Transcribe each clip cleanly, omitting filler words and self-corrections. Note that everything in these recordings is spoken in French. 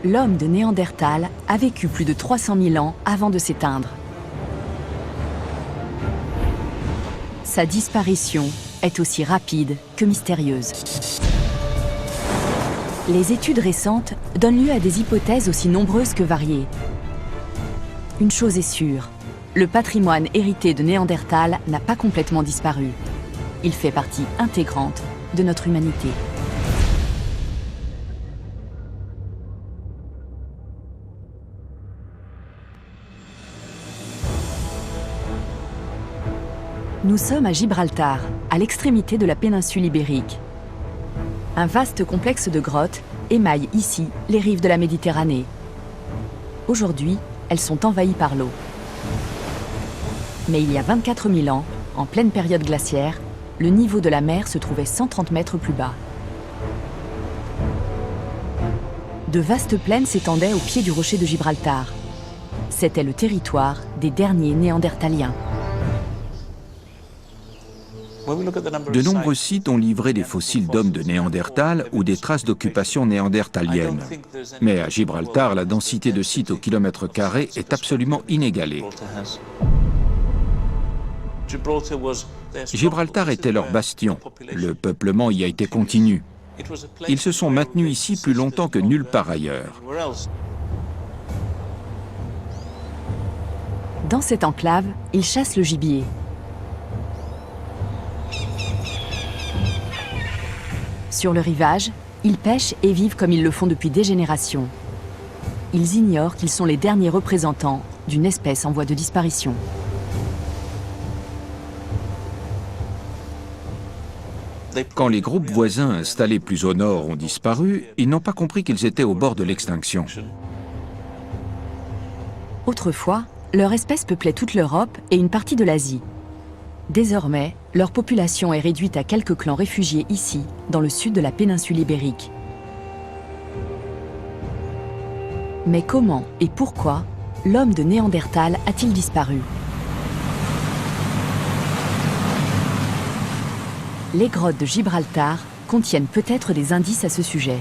l'homme de Néandertal a vécu plus de 300 000 ans avant de s'éteindre. Sa disparition est aussi rapide que mystérieuse. Les études récentes donnent lieu à des hypothèses aussi nombreuses que variées. Une chose est sûre, le patrimoine hérité de Néandertal n'a pas complètement disparu. Il fait partie intégrante de notre humanité. Nous sommes à Gibraltar, à l'extrémité de la péninsule ibérique. Un vaste complexe de grottes émaille ici les rives de la Méditerranée. Aujourd'hui, elles sont envahies par l'eau. Mais il y a 24 000 ans, en pleine période glaciaire, le niveau de la mer se trouvait 130 mètres plus bas. De vastes plaines s'étendaient au pied du rocher de Gibraltar. C'était le territoire des derniers Néandertaliens. De nombreux sites ont livré des fossiles d'hommes de Néandertal ou des traces d'occupation néandertalienne. Mais à Gibraltar, la densité de sites au kilomètre carré est absolument inégalée. Gibraltar était leur bastion. Le peuplement y a été continu. Ils se sont maintenus ici plus longtemps que nulle part ailleurs. Dans cette enclave, ils chassent le gibier. Sur le rivage, ils pêchent et vivent comme ils le font depuis des générations. Ils ignorent qu'ils sont les derniers représentants d'une espèce en voie de disparition. Quand les groupes voisins installés plus au nord ont disparu, ils n'ont pas compris qu'ils étaient au bord de l'extinction. Autrefois, leur espèce peuplait toute l'Europe et une partie de l'Asie. Désormais, leur population est réduite à quelques clans réfugiés ici, dans le sud de la péninsule ibérique. Mais comment et pourquoi l'homme de Néandertal a-t-il disparu? Les grottes de Gibraltar contiennent peut-être des indices à ce sujet.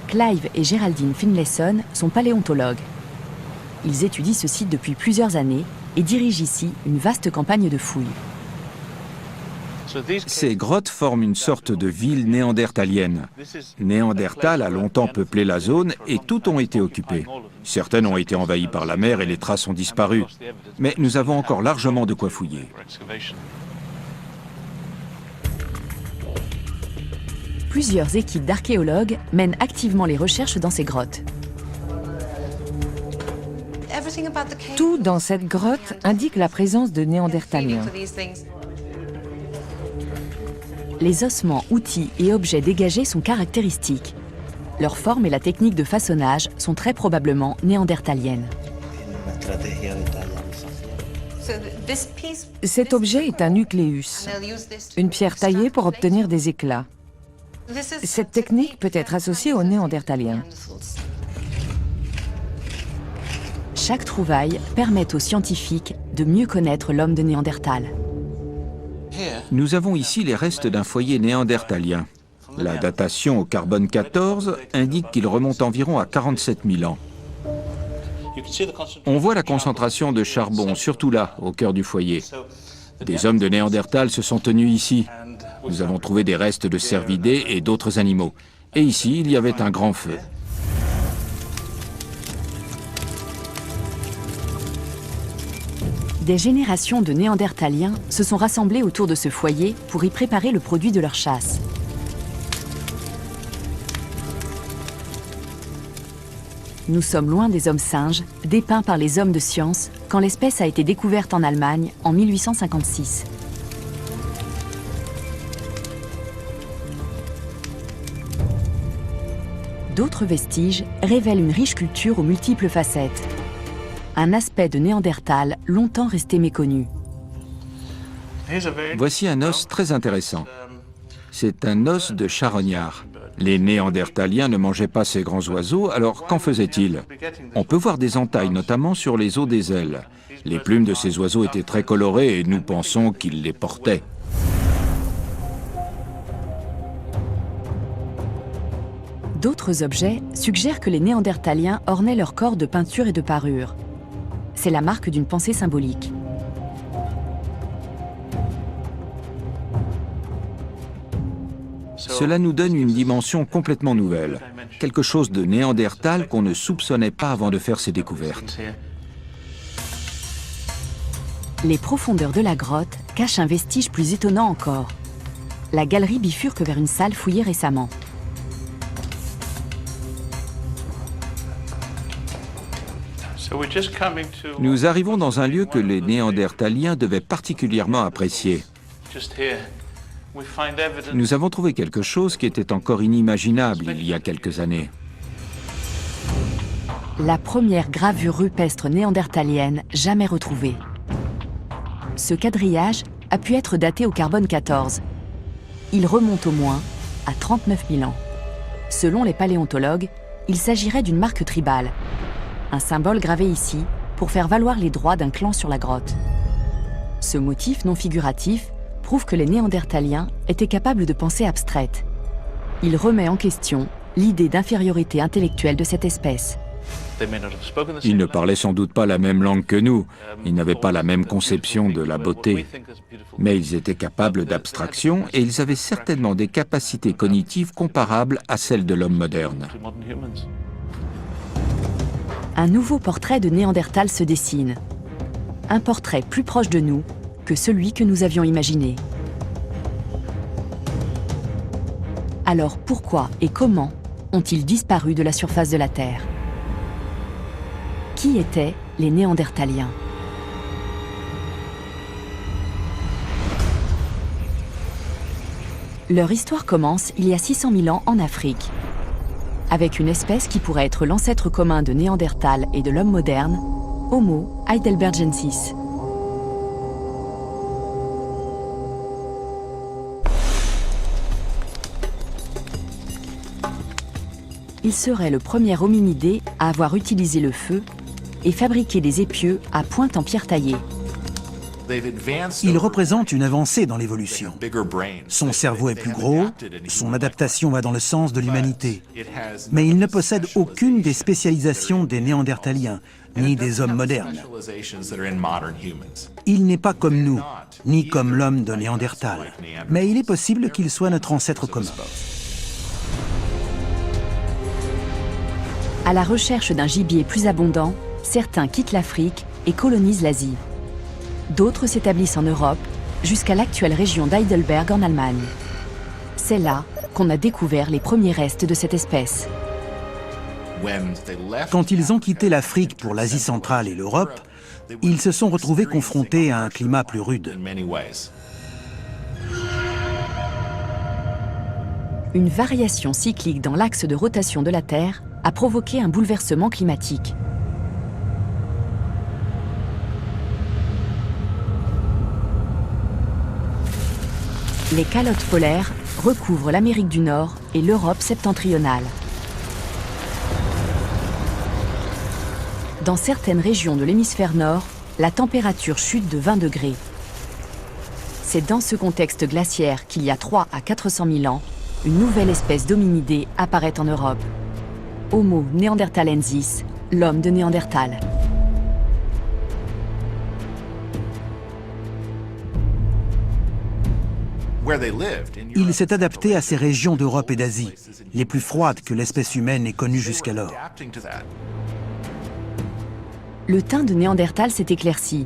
Clive et Geraldine Finlayson sont paléontologues. Ils étudient ce site depuis plusieurs années et dirigent ici une vaste campagne de fouilles. Ces grottes forment une sorte de ville néandertalienne. Néandertal a longtemps peuplé la zone et toutes ont été occupées. Certaines ont été envahies par la mer et les traces ont disparu. Mais nous avons encore largement de quoi fouiller. Plusieurs équipes d'archéologues mènent activement les recherches dans ces grottes. Tout dans cette grotte indique la présence de Néandertaliens. Les ossements, outils et objets dégagés sont caractéristiques. Leur forme et la technique de façonnage sont très probablement néandertaliennes. Cet objet est un nucléus, une pierre taillée pour obtenir des éclats. Cette technique peut être associée aux Néandertaliens. Chaque trouvaille permet aux scientifiques de mieux connaître l'homme de Néandertal. Nous avons ici les restes d'un foyer néandertalien. La datation au carbone 14 indique qu'il remonte environ à 47 000 ans. On voit la concentration de charbon, surtout là, au cœur du foyer. Des hommes de Néandertal se sont tenus ici. Nous avons trouvé des restes de cervidés et d'autres animaux. Et ici, il y avait un grand feu. Des générations de Néandertaliens se sont rassemblées autour de ce foyer pour y préparer le produit de leur chasse. Nous sommes loin des hommes singes, dépeints par les hommes de science, quand l'espèce a été découverte en Allemagne en 1856. D'autres vestiges révèlent une riche culture aux multiples facettes. Un aspect de Néandertal longtemps resté méconnu. Voici un os très intéressant. C'est un os de charognard. Les Néandertaliens ne mangeaient pas ces grands oiseaux, alors qu'en faisaient-ils? On peut voir des entailles, notamment sur les os des ailes. Les plumes de ces oiseaux étaient très colorées et nous pensons qu'ils les portaient. D'autres objets suggèrent que les Néandertaliens ornaient leur corps de peintures et de parures. C'est la marque d'une pensée symbolique. Cela nous donne une dimension complètement nouvelle, quelque chose de néandertal qu'on ne soupçonnait pas avant de faire ces découvertes. Les profondeurs de la grotte cachent un vestige plus étonnant encore. La galerie bifurque vers une salle fouillée récemment. Nous arrivons dans un lieu que les Néandertaliens devaient particulièrement apprécier. Nous avons trouvé quelque chose qui était encore inimaginable il y a quelques années. La première gravure rupestre néandertalienne jamais retrouvée. Ce quadrillage a pu être daté au carbone 14. Il remonte au moins à 39 000 ans. Selon les paléontologues, il s'agirait d'une marque tribale, un symbole gravé ici pour faire valoir les droits d'un clan sur la grotte. Ce motif non figuratif prouve que les Néandertaliens étaient capables de pensée abstraite. Il remet en question l'idée d'infériorité intellectuelle de cette espèce. Ils ne parlaient sans doute pas la même langue que nous, ils n'avaient pas la même conception de la beauté. Mais ils étaient capables d'abstraction et ils avaient certainement des capacités cognitives comparables à celles de l'homme moderne. Un nouveau portrait de Néandertal se dessine. Un portrait plus proche de nous que celui que nous avions imaginé. Alors pourquoi et comment ont-ils disparu de la surface de la Terre? Qui étaient les Néandertaliens? Leur histoire commence il y a 600 000 ans en Afrique, avec une espèce qui pourrait être l'ancêtre commun de Néandertal et de l'homme moderne, Homo heidelbergensis. Il serait le premier hominidé à avoir utilisé le feu et fabriqué des épieux à pointe en pierre taillée. Il représente une avancée dans l'évolution. Son cerveau est plus gros, son adaptation va dans le sens de l'humanité. Mais il ne possède aucune des spécialisations des Néandertaliens, ni des hommes modernes. Il n'est pas comme nous, ni comme l'homme de Néandertal. Mais il est possible qu'il soit notre ancêtre commun. À la recherche d'un gibier plus abondant, certains quittent l'Afrique et colonisent l'Asie. D'autres s'établissent en Europe, jusqu'à l'actuelle région d'Heidelberg en Allemagne. C'est là qu'on a découvert les premiers restes de cette espèce. Quand ils ont quitté l'Afrique pour l'Asie centrale et l'Europe, ils se sont retrouvés confrontés à un climat plus rude. Une variation cyclique dans l'axe de rotation de la Terre a provoqué un bouleversement climatique. Les calottes polaires recouvrent l'Amérique du Nord et l'Europe septentrionale. Dans certaines régions de l'hémisphère nord, la température chute de 20 degrés. C'est dans ce contexte glaciaire qu'il y a 300 à 400 000 ans, une nouvelle espèce d'hominidé apparaît en Europe. Homo neanderthalensis, l'homme de Néandertal. Il s'est adapté à ces régions d'Europe et d'Asie, les plus froides que l'espèce humaine ait connues jusqu'alors. Le teint de Néandertal s'est éclairci.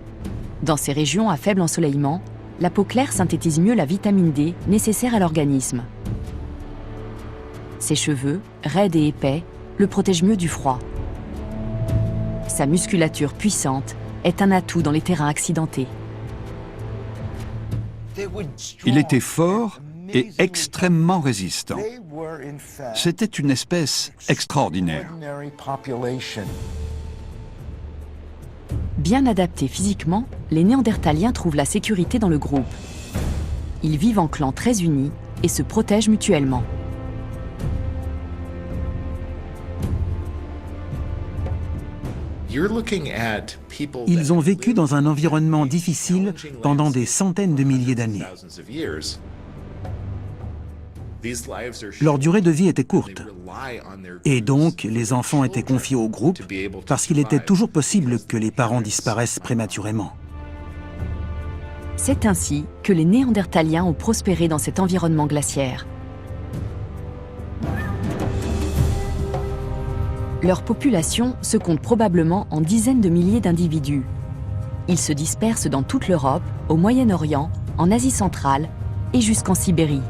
Dans ces régions à faible ensoleillement, la peau claire synthétise mieux la vitamine D nécessaire à l'organisme. Ses cheveux, raides et épais, le protègent mieux du froid. Sa musculature puissante est un atout dans les terrains accidentés. Il était fort et extrêmement résistant. C'était une espèce extraordinaire. Bien adaptés physiquement, les Néandertaliens trouvent la sécurité dans le groupe. Ils vivent en clans très unis et se protègent mutuellement. Ils ont vécu dans un environnement difficile pendant des centaines de milliers d'années. Leur durée de vie était courte. Et donc, les enfants étaient confiés au groupe parce qu'il était toujours possible que les parents disparaissent prématurément. C'est ainsi que les Néandertaliens ont prospéré dans cet environnement glaciaire. Leur population se compte probablement en dizaines de milliers d'individus. Ils se dispersent dans toute l'Europe, au Moyen-Orient, en Asie centrale et jusqu'en Sibérie.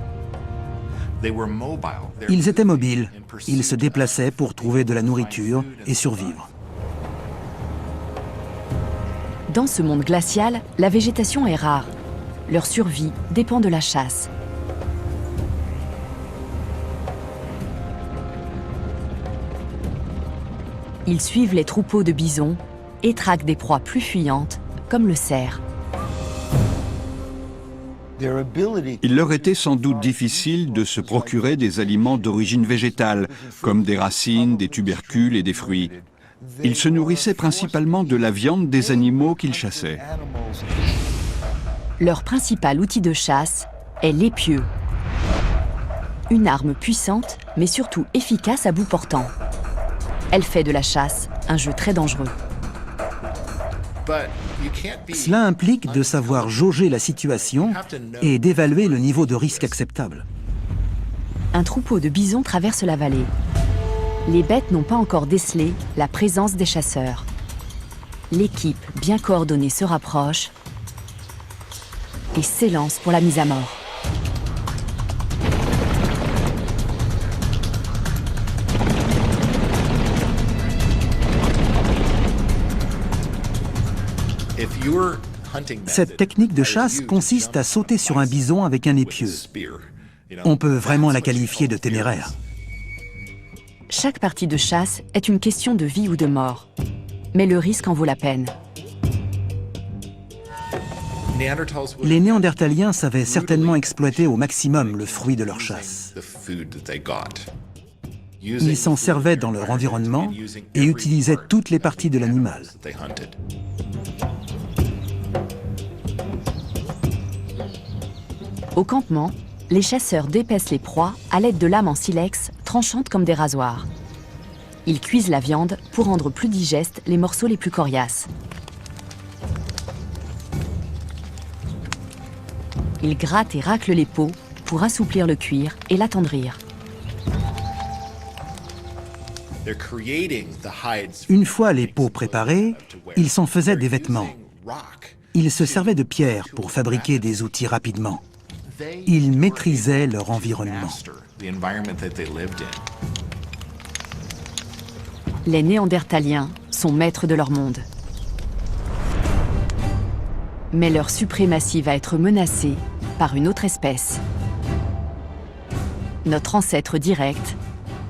Ils étaient mobiles. Ils se déplaçaient pour trouver de la nourriture et survivre. Dans ce monde glacial, la végétation est rare. Leur survie dépend de la chasse. Ils suivent les troupeaux de bisons et traquent des proies plus fuyantes, comme le cerf. Il leur était sans doute difficile de se procurer des aliments d'origine végétale, comme des racines, des tubercules et des fruits. Ils se nourrissaient principalement de la viande des animaux qu'ils chassaient. Leur principal outil de chasse est l'épieu. Une arme puissante, mais surtout efficace à bout portant. Elle fait de la chasse un jeu très dangereux. Cela implique de savoir jauger la situation et d'évaluer le niveau de risque acceptable. Un troupeau de bisons traverse la vallée. Les bêtes n'ont pas encore décelé la présence des chasseurs. L'équipe, bien coordonnée, se rapproche et s'élance pour la mise à mort. Cette technique de chasse consiste à sauter sur un bison avec un épieu. On peut vraiment la qualifier de téméraire. Chaque partie de chasse est une question de vie ou de mort. Mais le risque en vaut la peine. Les Néandertaliens savaient certainement exploiter au maximum le fruit de leur chasse. Ils s'en servaient dans leur environnement et utilisaient toutes les parties de l'animal. Au campement, les chasseurs dépècent les proies à l'aide de lames en silex tranchantes comme des rasoirs. Ils cuisent la viande pour rendre plus digestes les morceaux les plus coriaces. Ils grattent et raclent les peaux pour assouplir le cuir et l'attendrir. Une fois les peaux préparées, ils s'en faisaient des vêtements. Ils se servaient de pierres pour fabriquer des outils rapidement. Ils maîtrisaient leur environnement. Les Néandertaliens sont maîtres de leur monde. Mais leur suprématie va être menacée par une autre espèce. Notre ancêtre direct,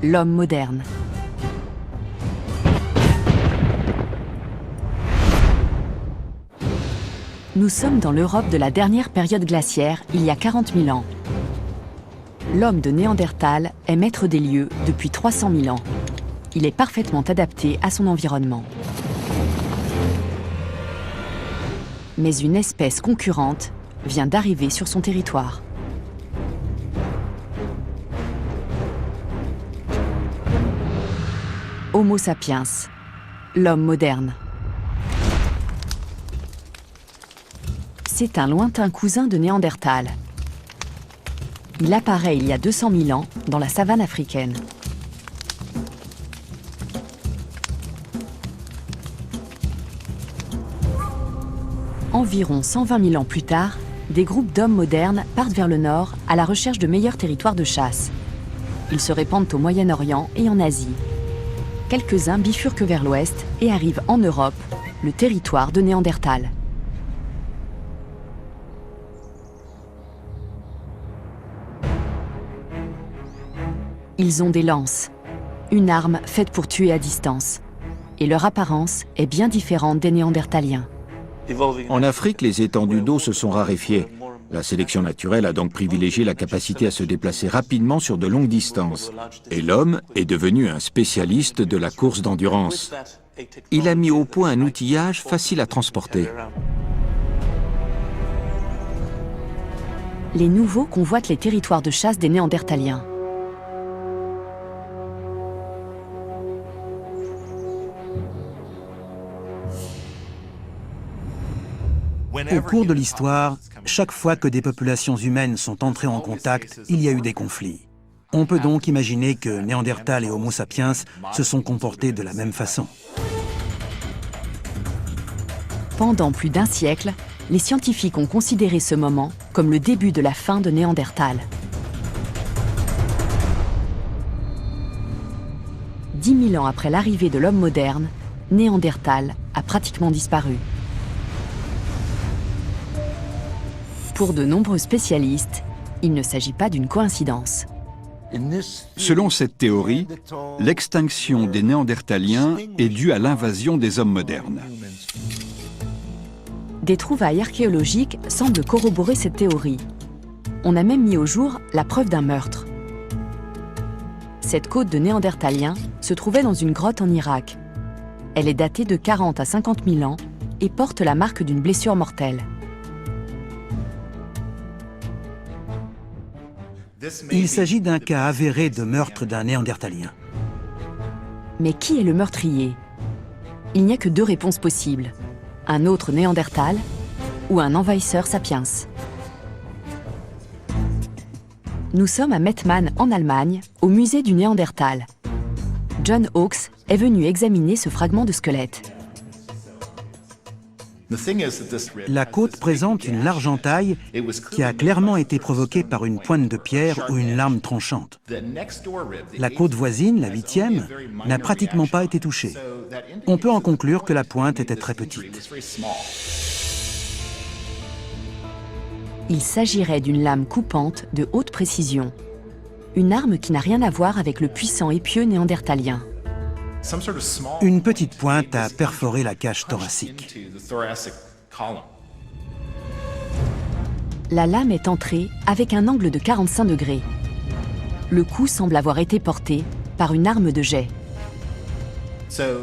l'homme moderne. Nous sommes dans l'Europe de la dernière période glaciaire, il y a 40 000 ans. L'homme de Néandertal est maître des lieux depuis 300 000 ans. Il est parfaitement adapté à son environnement. Mais une espèce concurrente vient d'arriver sur son territoire. Homo sapiens, l'homme moderne. C'est un lointain cousin de Néandertal. Il apparaît il y a 200 000 ans dans la savane africaine. Environ 120 000 ans plus tard, des groupes d'hommes modernes partent vers le nord à la recherche de meilleurs territoires de chasse. Ils se répandent au Moyen-Orient et en Asie. Quelques-uns bifurquent vers l'ouest et arrivent en Europe, le territoire de Néandertal. Ils ont des lances, une arme faite pour tuer à distance. Et leur apparence est bien différente des Néandertaliens. En Afrique, les étendues d'eau se sont raréfiées. La sélection naturelle a donc privilégié la capacité à se déplacer rapidement sur de longues distances. Et l'homme est devenu un spécialiste de la course d'endurance. Il a mis au point un outillage facile à transporter. les nouveaux convoitent les territoires de chasse des Néandertaliens. Au cours de l'histoire, chaque fois que des populations humaines sont entrées en contact, il y a eu des conflits. On peut donc imaginer que Néandertal et Homo sapiens se sont comportés de la même façon. Pendant plus d'un siècle, les scientifiques ont considéré ce moment comme le début de la fin de Néandertal. 10 000 ans après l'arrivée de l'homme moderne, Néandertal a pratiquement disparu. Pour de nombreux spécialistes, il ne s'agit pas d'une coïncidence. Selon cette théorie, l'extinction des Néandertaliens est due à l'invasion des hommes modernes. Des trouvailles archéologiques semblent corroborer cette théorie. On a même mis au jour la preuve d'un meurtre. Cette côte de Néandertaliens se trouvait dans une grotte en Irak. Elle est datée de 40 à 50 000 ans et porte la marque d'une blessure mortelle. Il s'agit d'un cas avéré de meurtre d'un Néandertalien. Mais qui est le meurtrier? Il n'y a que deux réponses possibles. Un autre Néandertal ou un envahisseur sapiens. Nous sommes à Mettmann en Allemagne, au musée du Néandertal. John Hawkes est venu examiner ce fragment de squelette. La côte présente une large entaille qui a clairement été provoquée par une pointe de pierre ou une lame tranchante. La côte voisine, la 8e, n'a pratiquement pas été touchée. On peut en conclure que la pointe était très petite. Il s'agirait d'une lame coupante de haute précision. Une arme qui n'a rien à voir avec le puissant épieu néandertalien. Une petite pointe a perforé la cage thoracique. La lame est entrée avec un angle de 45 degrés. Le coup semble avoir été porté par une arme de jet.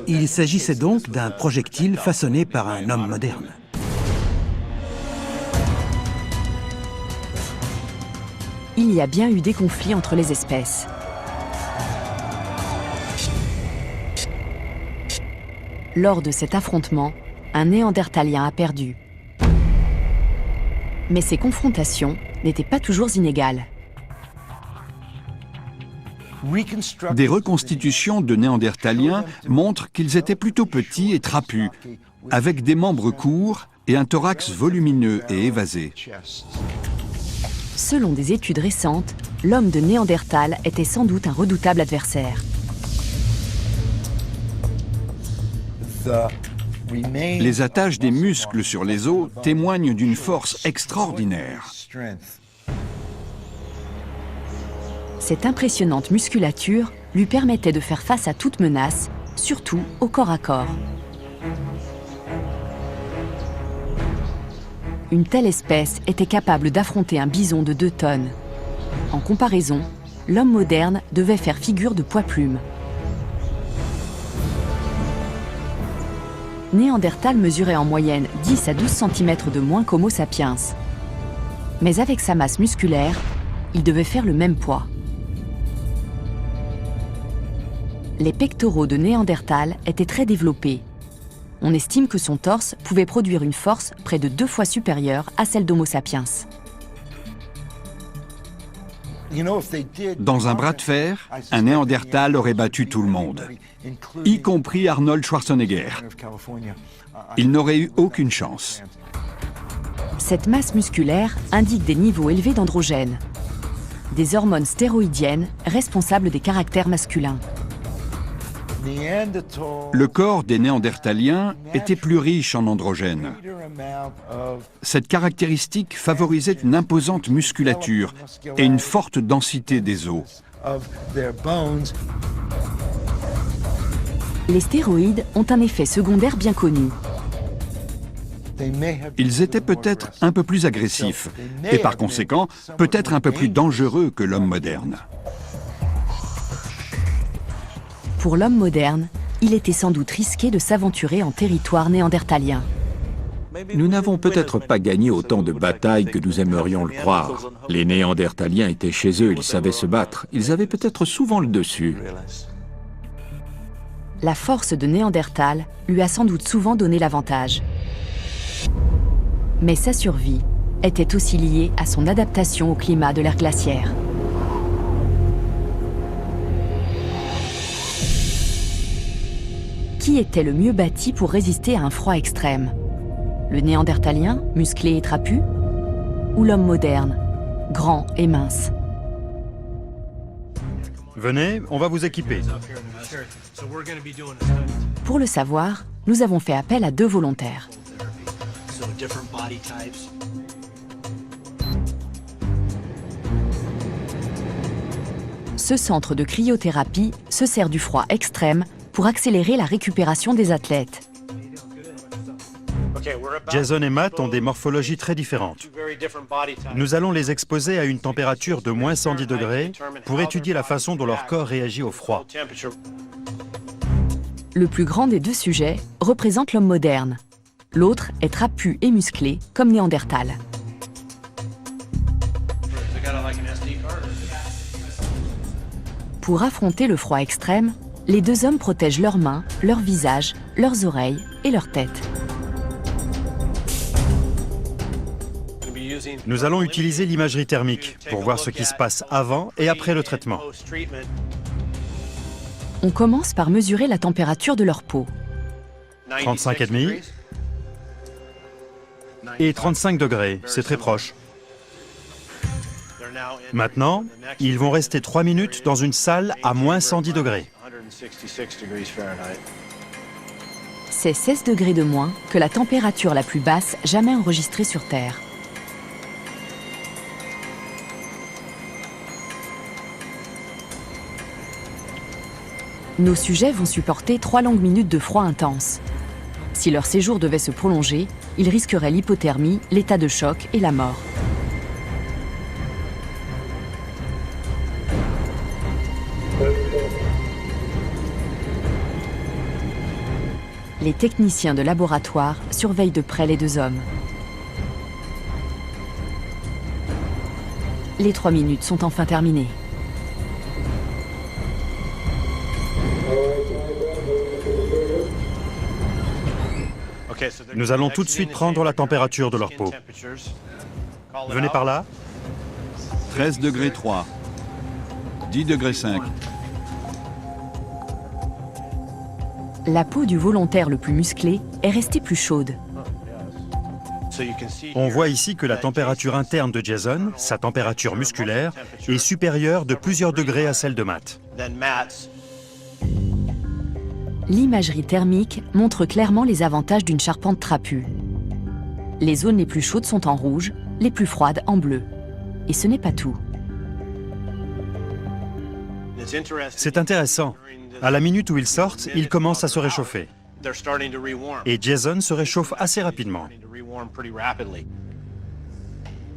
Il s'agissait donc d'un projectile façonné par un homme moderne. Il y a bien eu des conflits entre les espèces. Lors de cet affrontement, un Néandertalien a perdu. Mais ces confrontations n'étaient pas toujours inégales. Des reconstitutions de Néandertaliens montrent qu'ils étaient plutôt petits et trapus, avec des membres courts et un thorax volumineux et évasé. Selon des études récentes, l'homme de Néandertal était sans doute un redoutable adversaire. Les attaches des muscles sur les os témoignent d'une force extraordinaire. Cette impressionnante musculature lui permettait de faire face à toute menace, surtout au corps à corps. Une telle espèce était capable d'affronter un bison de 2 tonnes. En comparaison, l'homme moderne devait faire figure de poids-plume. Néandertal mesurait en moyenne 10 à 12 cm de moins qu'Homo sapiens. Mais avec sa masse musculaire, il devait faire le même poids. Les pectoraux de Néandertal étaient très développés. On estime que son torse pouvait produire une force près de 2 fois supérieure à celle d'Homo sapiens. Dans un bras de fer, un Néandertal aurait battu tout le monde, y compris Arnold Schwarzenegger. Il n'aurait eu aucune chance. Cette masse musculaire indique des niveaux élevés d'androgènes, des hormones stéroïdiennes responsables des caractères masculins. Le corps des Néandertaliens était plus riche en androgènes. Cette caractéristique favorisait une imposante musculature et une forte densité des os. Les stéroïdes ont un effet secondaire bien connu. Ils étaient peut-être un peu plus agressifs et par conséquent peut-être un peu plus dangereux que l'homme moderne. Pour l'homme moderne, il était sans doute risqué de s'aventurer en territoire néandertalien. Nous n'avons peut-être pas gagné autant de batailles que nous aimerions le croire. Les Néandertaliens étaient chez eux, ils savaient se battre. Ils avaient peut-être souvent le dessus. La force de Néandertal lui a sans doute souvent donné l'avantage. Mais sa survie était aussi liée à son adaptation au climat de l'ère glaciaire. Qui était le mieux bâti pour résister à un froid extrême? Le Néandertalien, musclé et trapu? Ou l'homme moderne, grand et mince? Venez, on va vous équiper. Pour le savoir, nous avons fait appel à 2 volontaires. Ce centre de cryothérapie se sert du froid extrême pour accélérer la récupération des athlètes. Jason et Matt ont des morphologies très différentes. Nous allons les exposer à une température de moins 110 degrés pour étudier la façon dont leur corps réagit au froid. Le plus grand des 2 sujets représente l'homme moderne. L'autre est trapu et musclé, comme Néandertal. Pour affronter le froid extrême, les 2 hommes protègent leurs mains, leurs visages, leurs oreilles et leur tête. Nous allons utiliser l'imagerie thermique pour voir ce qui se passe avant et après le traitement. On commence par mesurer la température de leur peau. 35,5 et 35 degrés, c'est très proche. Maintenant, ils vont rester 3 minutes dans une salle à moins 110 degrés. C'est 16 degrés de moins que la température la plus basse jamais enregistrée sur Terre. Nos sujets vont supporter 3 longues minutes de froid intense. Si leur séjour devait se prolonger, ils risqueraient l'hypothermie, l'état de choc et la mort. Les techniciens de laboratoire surveillent de près les 2 hommes. Les 3 minutes sont enfin terminées. Nous allons tout de suite prendre la température de leur peau. Venez par là. 13 degrés 3, 10 degrés 5. La peau du volontaire le plus musclé est restée plus chaude. On voit ici que la température interne de Jason, sa température musculaire, est supérieure de plusieurs degrés à celle de Matt. L'imagerie thermique montre clairement les avantages d'une charpente trapue. Les zones les plus chaudes sont en rouge, les plus froides en bleu. Et ce n'est pas tout. C'est intéressant. À la minute où ils sortent, ils commencent à se réchauffer. Et Jason se réchauffe assez rapidement.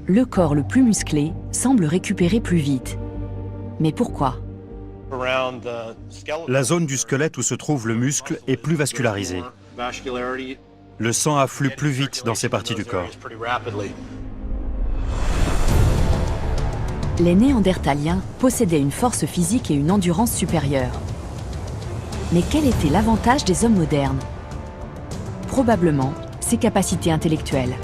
Le corps le plus musclé semble récupérer plus vite. Mais pourquoi ? La zone du squelette où se trouve le muscle est plus vascularisée. Le sang afflue plus vite dans ces parties du corps. Les Néandertaliens possédaient une force physique et une endurance supérieures. Mais quel était l'avantage des hommes modernes? Probablement ses capacités intellectuelles.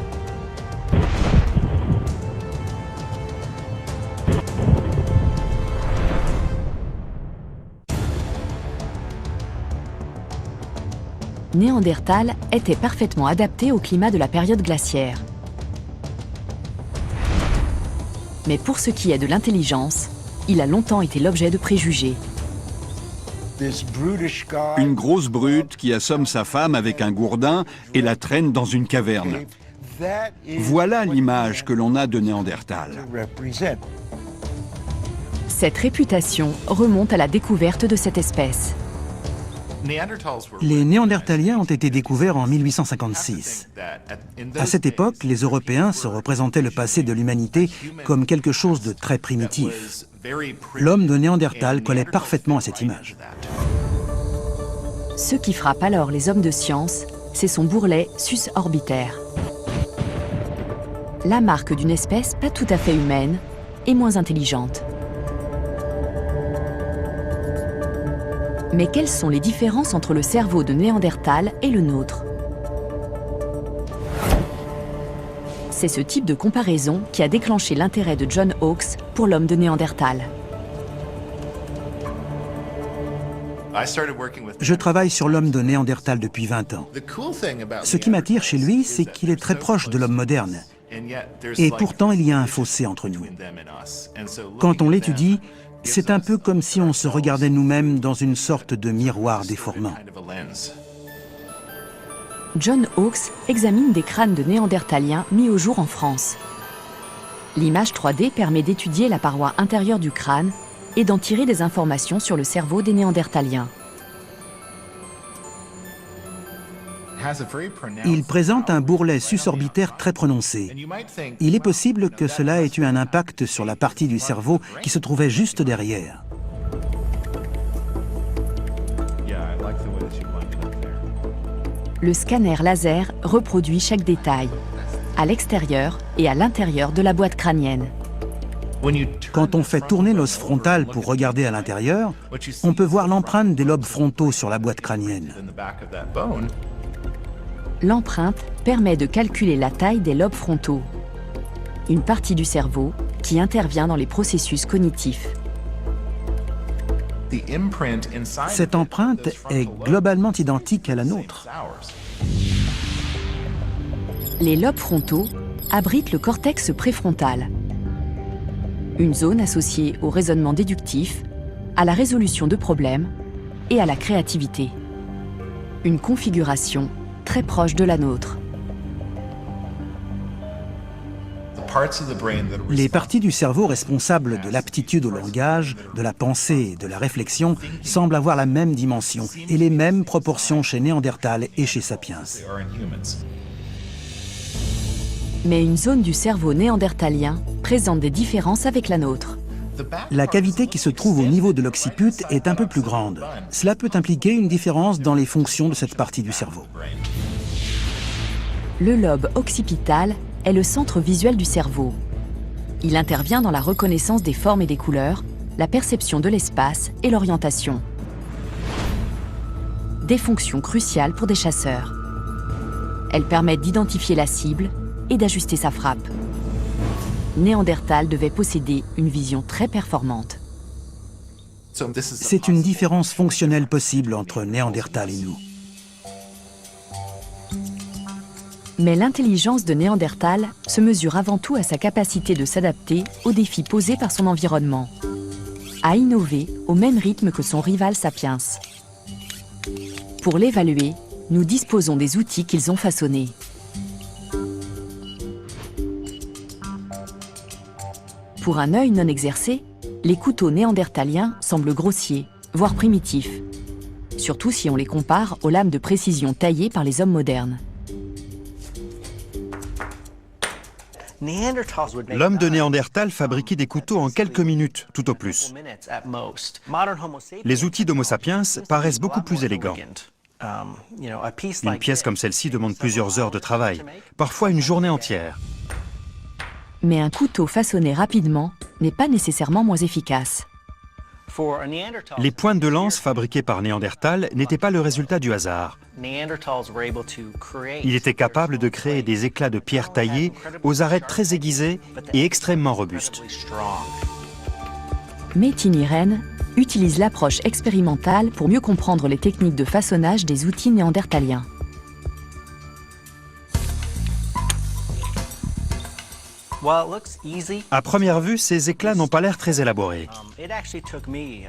Néandertal était parfaitement adapté au climat de la période glaciaire. Mais pour ce qui est de l'intelligence, il a longtemps été l'objet de préjugés. Une grosse brute qui assomme sa femme avec un gourdin et la traîne dans une caverne. Voilà l'image que l'on a de Néandertal. Cette réputation remonte à la découverte de cette espèce. Les Néandertaliens ont été découverts en 1856. À cette époque, les Européens se représentaient le passé de l'humanité comme quelque chose de très primitif. L'homme de Néandertal collait parfaitement à cette image. Ce qui frappe alors les hommes de science, c'est son bourrelet sus orbiter. La marque d'une espèce pas tout à fait humaine et moins intelligente. Mais quelles sont les différences entre le cerveau de Néandertal et le nôtre? C'est ce type de comparaison qui a déclenché l'intérêt de John Hawkes pour l'homme de Néandertal. Je travaille sur l'homme de Néandertal depuis 20 ans. Ce qui m'attire chez lui, c'est qu'il est très proche de l'homme moderne. Et pourtant, il y a un fossé entre nous. Quand on l'étudie, c'est un peu comme si on se regardait nous-mêmes dans une sorte de miroir déformant. John Hawkes examine des crânes de Néandertaliens mis au jour en France. L'image 3D permet d'étudier la paroi intérieure du crâne et d'en tirer des informations sur le cerveau des Néandertaliens. Il présente un bourrelet susorbitaire très prononcé. Il est possible que cela ait eu un impact sur la partie du cerveau qui se trouvait juste derrière. Le scanner laser reproduit chaque détail, à l'extérieur et à l'intérieur de la boîte crânienne. Quand on fait tourner l'os frontal pour regarder à l'intérieur, on peut voir l'empreinte des lobes frontaux sur la boîte crânienne. L'empreinte permet de calculer la taille des lobes frontaux, une partie du cerveau qui intervient dans les processus cognitifs. Cette empreinte est globalement identique à la nôtre. Les lobes frontaux abritent le cortex préfrontal, une zone associée au raisonnement déductif, à la résolution de problèmes et à la créativité. Une configuration très proche de la nôtre. Les parties du cerveau responsables de l'aptitude au langage, de la pensée et de la réflexion semblent avoir la même dimension et les mêmes proportions chez Néandertal et chez Sapiens. Mais une zone du cerveau néandertalien présente des différences avec la nôtre. La cavité qui se trouve au niveau de l'occiput est un peu plus grande. Cela peut impliquer une différence dans les fonctions de cette partie du cerveau. Le lobe occipital est le centre visuel du cerveau. Il intervient dans la reconnaissance des formes et des couleurs, la perception de l'espace et l'orientation. Des fonctions cruciales pour des chasseurs. Elles permettent d'identifier la cible et d'ajuster sa frappe. Néandertal devait posséder une vision très performante. C'est une différence fonctionnelle possible entre Néandertal et nous. Mais l'intelligence de Néandertal se mesure avant tout à sa capacité de s'adapter aux défis posés par son environnement, à innover au même rythme que son rival Sapiens. Pour l'évaluer, nous disposons des outils qu'ils ont façonnés. Pour un œil non exercé, les couteaux néandertaliens semblent grossiers, voire primitifs, surtout si on les compare aux lames de précision taillées par les hommes modernes. L'homme de Néandertal fabriquait des couteaux en quelques minutes, tout au plus. Les outils d'Homo sapiens paraissent beaucoup plus élégants. Une pièce comme celle-ci demande plusieurs heures de travail, parfois une journée entière. Mais un couteau façonné rapidement n'est pas nécessairement moins efficace. Les pointes de lance fabriquées par Néandertal n'étaient pas le résultat du hasard. Il était capable de créer des éclats de pierre taillée aux arêtes très aiguisées et extrêmement robustes. Metin Irene utilise l'approche expérimentale pour mieux comprendre les techniques de façonnage des outils néandertaliens. À première vue, ces éclats n'ont pas l'air très élaborés.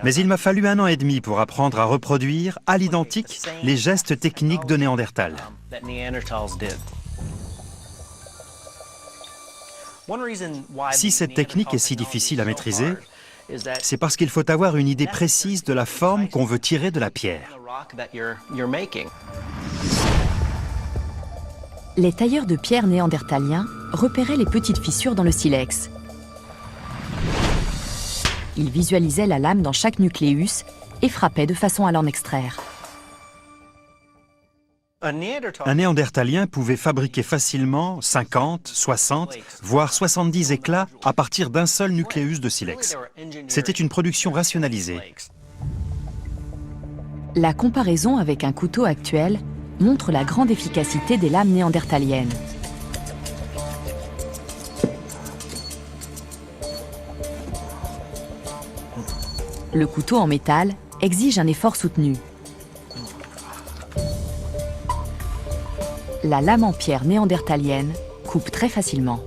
Mais il m'a fallu 1 an et demi pour apprendre à reproduire, à l'identique, les gestes techniques de Néandertal. Si cette technique est si difficile à maîtriser, c'est parce qu'il faut avoir une idée précise de la forme qu'on veut tirer de la pierre. Les tailleurs de pierre néandertaliens repéraient les petites fissures dans le silex. Ils visualisaient la lame dans chaque nucléus et frappaient de façon à l'en extraire. Un néandertalien pouvait fabriquer facilement 50, 60, voire 70 éclats à partir d'un seul nucléus de silex. C'était une production rationalisée. La comparaison avec un couteau actuel montre la grande efficacité des lames néandertaliennes. Le couteau en métal exige un effort soutenu. La lame en pierre néandertalienne coupe très facilement.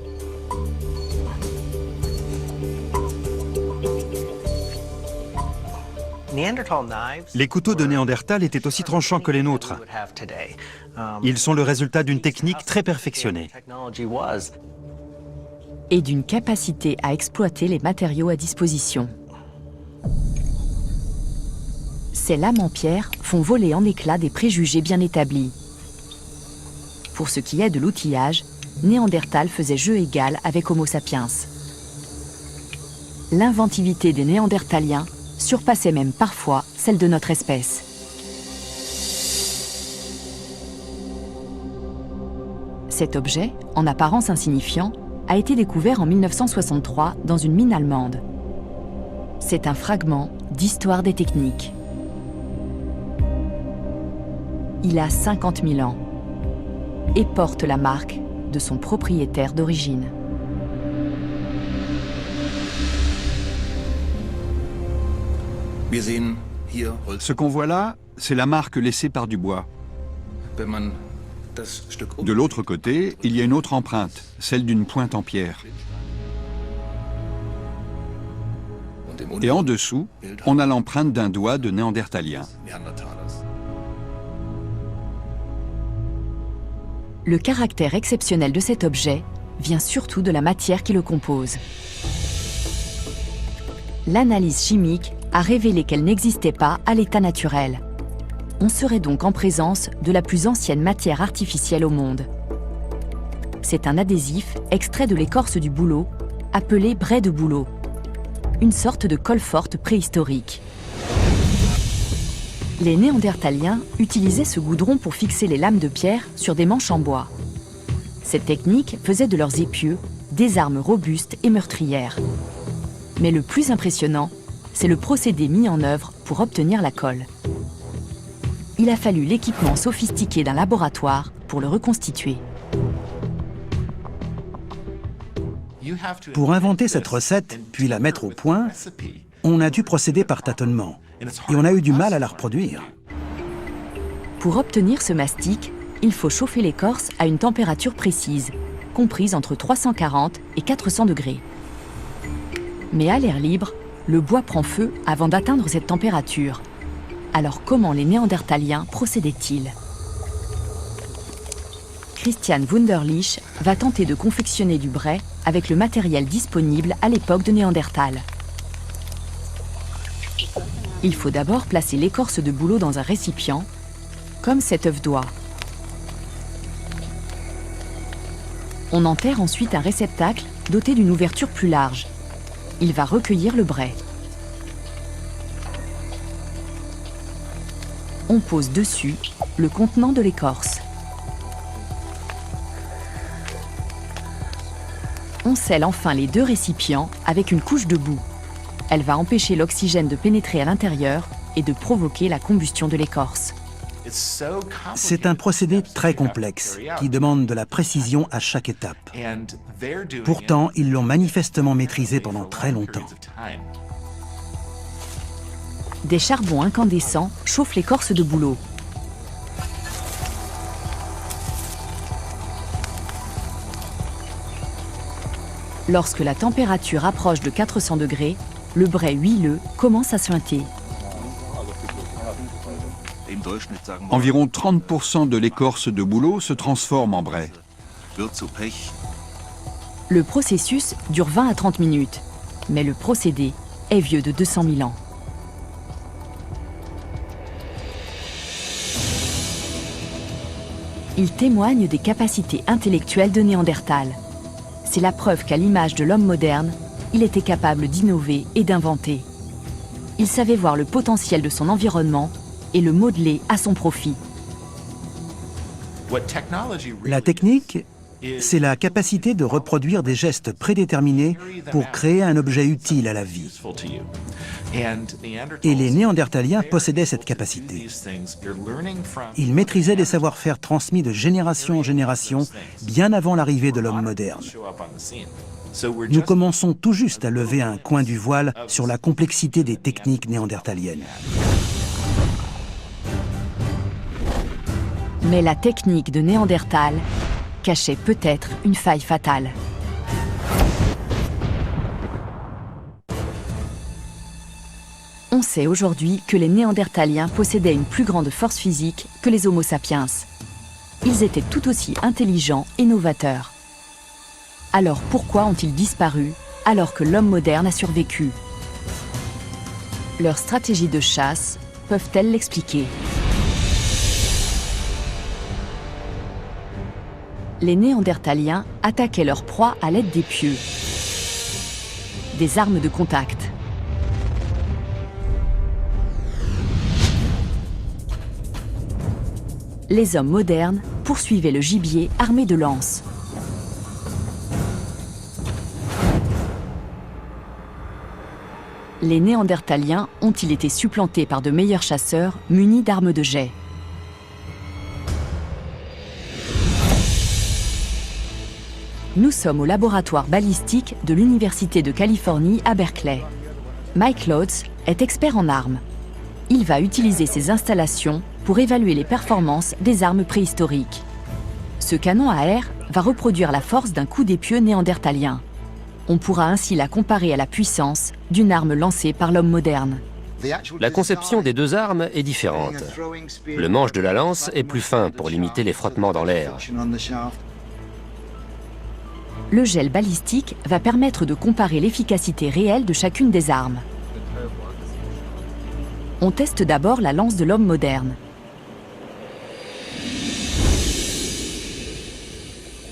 Les couteaux de Néandertal étaient aussi tranchants que les nôtres. Ils sont le résultat d'une technique très perfectionnée. Et d'une capacité à exploiter les matériaux à disposition. Ces lames en pierre font voler en éclats des préjugés bien établis. Pour ce qui est de l'outillage, Néandertal faisait jeu égal avec Homo sapiens. L'inventivité des Néandertaliens surpassait même parfois celle de notre espèce. Cet objet, en apparence insignifiant, a été découvert en 1963 dans une mine allemande. C'est un fragment d'Histoire des techniques. Il a 50 000 ans et porte la marque de son propriétaire d'origine. Ce qu'on voit là, c'est la marque laissée par du bois. De l'autre côté, il y a une autre empreinte, celle d'une pointe en pierre. Et en dessous, on a l'empreinte d'un doigt de néandertalien. Le caractère exceptionnel de cet objet vient surtout de la matière qui le compose. L'analyse chimique a révélé qu'elle n'existait pas à l'état naturel. On serait donc en présence de la plus ancienne matière artificielle au monde. C'est un adhésif extrait de l'écorce du bouleau, appelé brai de bouleau, une sorte de colle forte préhistorique. Les Néandertaliens utilisaient ce goudron pour fixer les lames de pierre sur des manches en bois. Cette technique faisait de leurs épieux des armes robustes et meurtrières. Mais le plus impressionnant, c'est le procédé mis en œuvre pour obtenir la colle. Il a fallu l'équipement sophistiqué d'un laboratoire pour le reconstituer. Pour inventer cette recette, puis la mettre au point, on a dû procéder par tâtonnement. Et on a eu du mal à la reproduire. Pour obtenir ce mastic, il faut chauffer l'écorce à une température précise, comprise entre 340 et 400 degrés. Mais à l'air libre, le bois prend feu avant d'atteindre cette température. Alors comment les Néandertaliens procédaient-ils? Christian Wunderlich va tenter de confectionner du brai avec le matériel disponible à l'époque de Néandertal. Il faut d'abord placer l'écorce de bouleau dans un récipient, comme cet œuf d'oie. On enterre ensuite un réceptacle doté d'une ouverture plus large. Il va recueillir le brai. On pose dessus le contenant de l'écorce. On scelle enfin les deux récipients avec une couche de boue. Elle va empêcher l'oxygène de pénétrer à l'intérieur et de provoquer la combustion de l'écorce. C'est un procédé très complexe qui demande de la précision à chaque étape. Pourtant, ils l'ont manifestement maîtrisé pendant très longtemps. Des charbons incandescents chauffent l'écorce de bouleau. Lorsque la température approche de 400 degrés, le brai huileux commence à suinter. Environ 30% de l'écorce de bouleau se transforme en brai. Le processus dure 20 à 30 minutes, mais le procédé est vieux de 200 000 ans. Il témoigne des capacités intellectuelles de Néandertal. C'est la preuve qu'à l'image de l'homme moderne, il était capable d'innover et d'inventer. Il savait voir le potentiel de son environnement et le modeler à son profit. La technique, c'est la capacité de reproduire des gestes prédéterminés pour créer un objet utile à la vie. Et les Néandertaliens possédaient cette capacité. Ils maîtrisaient des savoir-faire transmis de génération en génération, bien avant l'arrivée de l'homme moderne. Nous commençons tout juste à lever un coin du voile sur la complexité des techniques néandertaliennes. Mais la technique de Néandertal cachait peut-être une faille fatale. On sait aujourd'hui que les Néandertaliens possédaient une plus grande force physique que les Homo sapiens. Ils étaient tout aussi intelligents et novateurs. Alors pourquoi ont-ils disparu alors que l'homme moderne a survécu? Leurs stratégies de chasse peuvent-elles l'expliquer? Les Néandertaliens attaquaient leur proie à l'aide des pieux, des armes de contact. Les hommes modernes poursuivaient le gibier armé de lances. Les Néandertaliens ont-ils été supplantés par de meilleurs chasseurs munis d'armes de jet? Nous sommes au laboratoire balistique de l'Université de Californie à Berkeley. Mike Lotz est expert en armes. Il va utiliser ces installations pour évaluer les performances des armes préhistoriques. Ce canon à air va reproduire la force d'un coup d'épieu néandertalien. On pourra ainsi la comparer à la puissance d'une arme lancée par l'homme moderne. La conception des deux armes est différente. Le manche de la lance est plus fin pour limiter les frottements dans l'air. Le gel balistique va permettre de comparer l'efficacité réelle de chacune des armes. On teste d'abord la lance de l'homme moderne.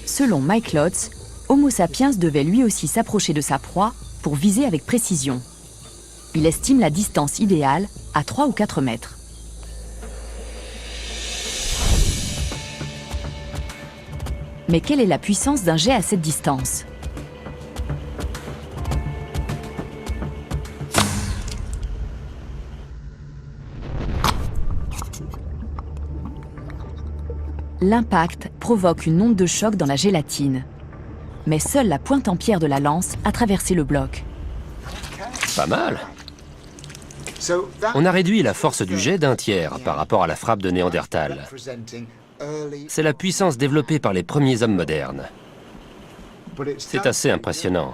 Selon Mike Lotz, Homo sapiens devait lui aussi s'approcher de sa proie pour viser avec précision. Il estime la distance idéale à 3 ou 4 mètres. Mais quelle est la puissance d'un jet à cette distance? L'impact provoque une onde de choc dans la gélatine. Mais seule la pointe en pierre de la lance a traversé le bloc. Pas mal. On a réduit la force du jet d'un tiers par rapport à la frappe de Néandertal. C'est la puissance développée par les premiers hommes modernes. C'est assez impressionnant.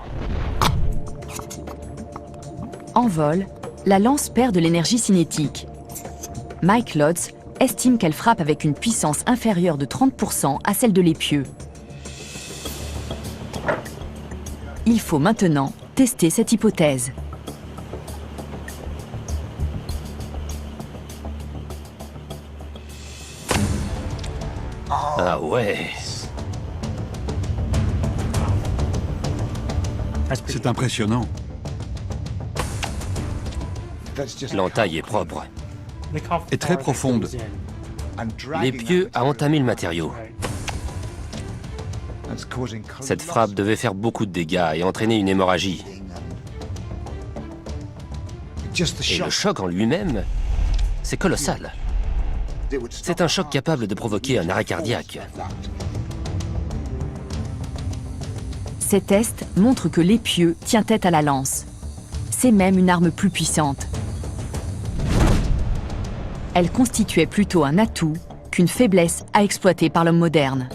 En vol, la lance perd de l'énergie cinétique. Mike Lotz estime qu'elle frappe avec une puissance inférieure de 30% à celle de l'épieu. Il faut maintenant tester cette hypothèse. Ah ouais. C'est impressionnant. L'entaille est propre. Et très profonde. L'épieu a entamé le matériau. Cette frappe devait faire beaucoup de dégâts et entraîner une hémorragie. Et le choc en lui-même, c'est colossal. C'est un choc capable de provoquer un arrêt cardiaque. Ces tests montrent que l'épieu tient tête à la lance. C'est même une arme plus puissante. Elle constituait plutôt un atout qu'une faiblesse à exploiter par l'homme moderne.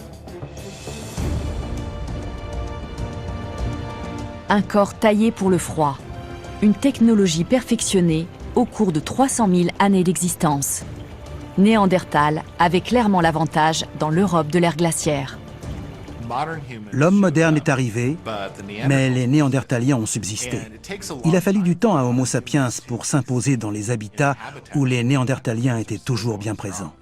Un corps taillé pour le froid. Une technologie perfectionnée au cours de 300 000 années d'existence. Néandertal avait clairement l'avantage dans l'Europe de l'ère glaciaire. L'homme moderne est arrivé, mais les Néandertaliens ont subsisté. Il a fallu du temps à Homo sapiens pour s'imposer dans les habitats où les Néandertaliens étaient toujours bien présents.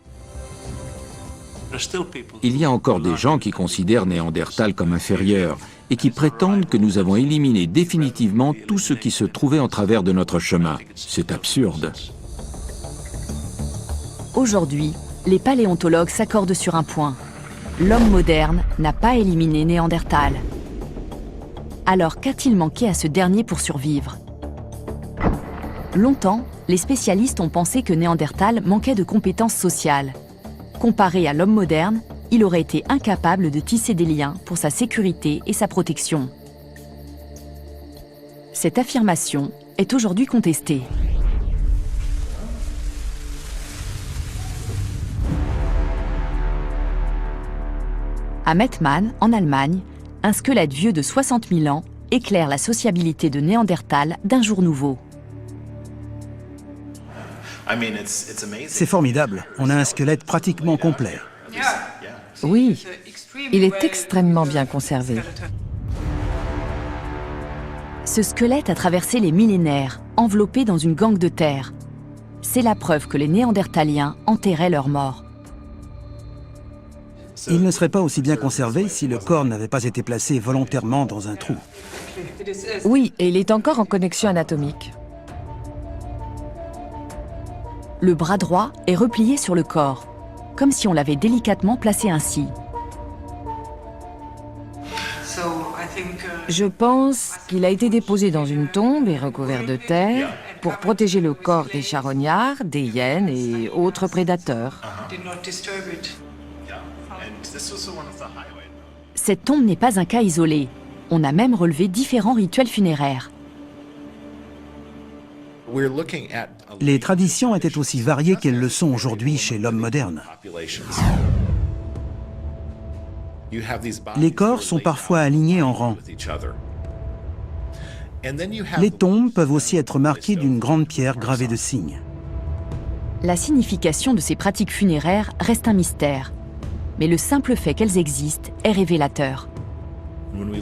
Il y a encore des gens qui considèrent Néandertal comme inférieur et qui prétendent que nous avons éliminé définitivement tout ce qui se trouvait en travers de notre chemin. C'est absurde. Aujourd'hui, les paléontologues s'accordent sur un point. l'homme moderne n'a pas éliminé Néandertal. Alors qu'a-t-il manqué à ce dernier pour survivre? Longtemps, les spécialistes ont pensé que Néandertal manquait de compétences sociales. Comparé à l'homme moderne, il aurait été incapable de tisser des liens pour sa sécurité et sa protection. Cette affirmation est aujourd'hui contestée. À Mettmann, en Allemagne, un squelette vieux de 60 000 ans éclaire la sociabilité de Néandertal d'un jour nouveau. C'est formidable, on a un squelette pratiquement complet. Oui, il est extrêmement bien conservé. Ce squelette a traversé les millénaires, enveloppé dans une gangue de terre. C'est la preuve que les Néandertaliens enterraient leurs morts. Il ne serait pas aussi bien conservé si le corps n'avait pas été placé volontairement dans un trou. Oui, et il est encore en connexion anatomique. Le bras droit est replié sur le corps, comme si on l'avait délicatement placé ainsi. Je pense qu'il a été déposé dans une tombe et recouvert de terre pour protéger le corps des charognards, des hyènes et autres prédateurs. Cette tombe n'est pas un cas isolé. On a même relevé différents rituels funéraires. Les traditions étaient aussi variées qu'elles le sont aujourd'hui chez l'homme moderne. Les corps sont parfois alignés en rang. Les tombes peuvent aussi être marquées d'une grande pierre gravée de signes. La signification de ces pratiques funéraires reste un mystère. Mais le simple fait qu'elles existent est révélateur.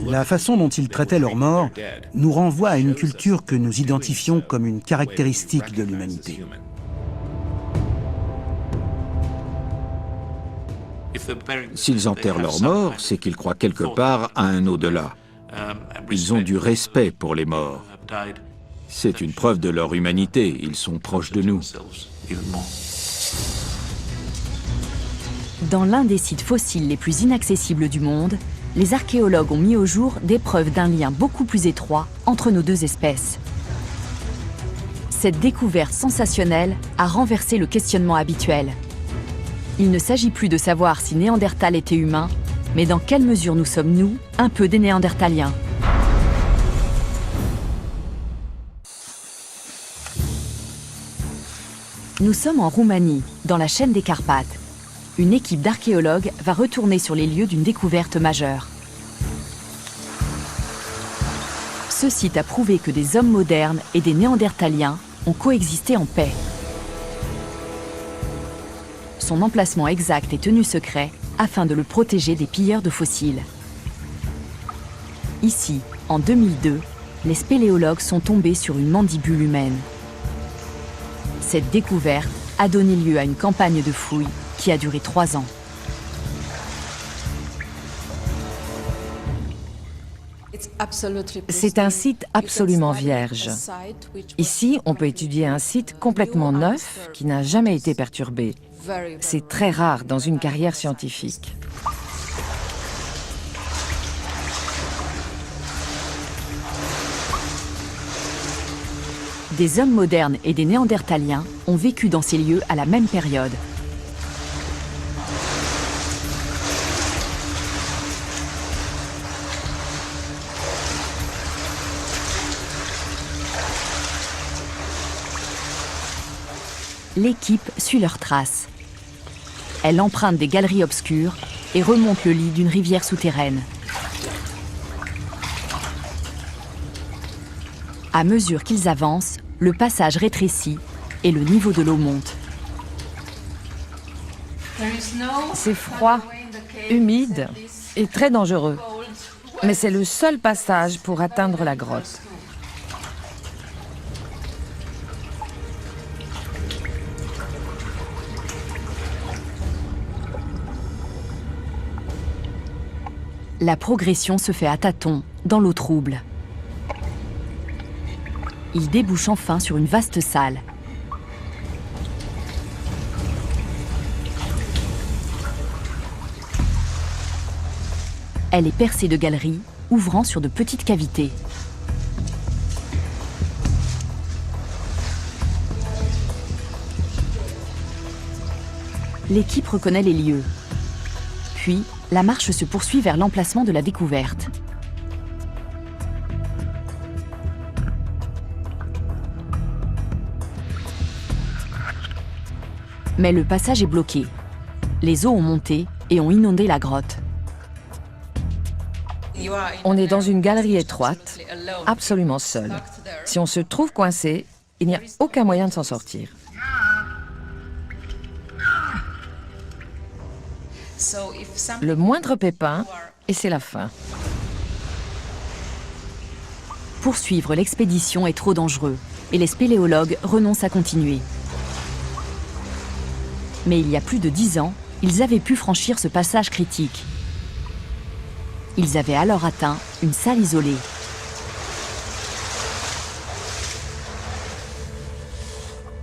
La façon dont ils traitaient leurs morts nous renvoie à une culture que nous identifions comme une caractéristique de l'humanité. S'ils enterrent leurs morts, c'est qu'ils croient quelque part à un au-delà. Ils ont du respect pour les morts. C'est une preuve de leur humanité, ils sont proches de nous. Dans l'un des sites fossiles les plus inaccessibles du monde, les archéologues ont mis au jour des preuves d'un lien beaucoup plus étroit entre nos deux espèces. Cette découverte sensationnelle a renversé le questionnement habituel. Il ne s'agit plus de savoir si Néandertal était humain, mais dans quelle mesure nous sommes, nous, un peu des Néandertaliens. Nous sommes en Roumanie, dans la chaîne des Carpates. Une équipe d'archéologues va retourner sur les lieux d'une découverte majeure. Ce site a prouvé que des hommes modernes et des Néandertaliens ont coexisté en paix. Son emplacement exact est tenu secret afin de le protéger des pilleurs de fossiles. Ici, en 2002, les spéléologues sont tombés sur une mandibule humaine. Cette découverte a donné lieu à une campagne de fouilles qui a duré 3 ans. C'est un site absolument vierge. Ici, on peut étudier un site complètement neuf qui n'a jamais été perturbé. C'est très rare dans une carrière scientifique. Des hommes modernes et des Néandertaliens ont vécu dans ces lieux à la même période. L'équipe suit leurs traces. Elle emprunte des galeries obscures et remonte le lit d'une rivière souterraine. À mesure qu'ils avancent, le passage rétrécit et le niveau de l'eau monte. C'est froid, humide et très dangereux. Mais c'est le seul passage pour atteindre la grotte. La progression se fait à tâtons, dans l'eau trouble. Il débouche enfin sur une vaste salle. Elle est percée de galeries, ouvrant sur de petites cavités. L'équipe reconnaît les lieux. Puis, la marche se poursuit vers l'emplacement de la découverte. Mais le passage est bloqué. Les eaux ont monté et ont inondé la grotte. On est dans une galerie étroite, absolument seul. Si on se trouve coincé, il n'y a aucun moyen de s'en sortir. Le moindre pépin, et c'est la fin. Poursuivre l'expédition est trop dangereux et les spéléologues renoncent à continuer. Mais il y a plus de 10 ans, ils avaient pu franchir ce passage critique. Ils avaient alors atteint une salle isolée.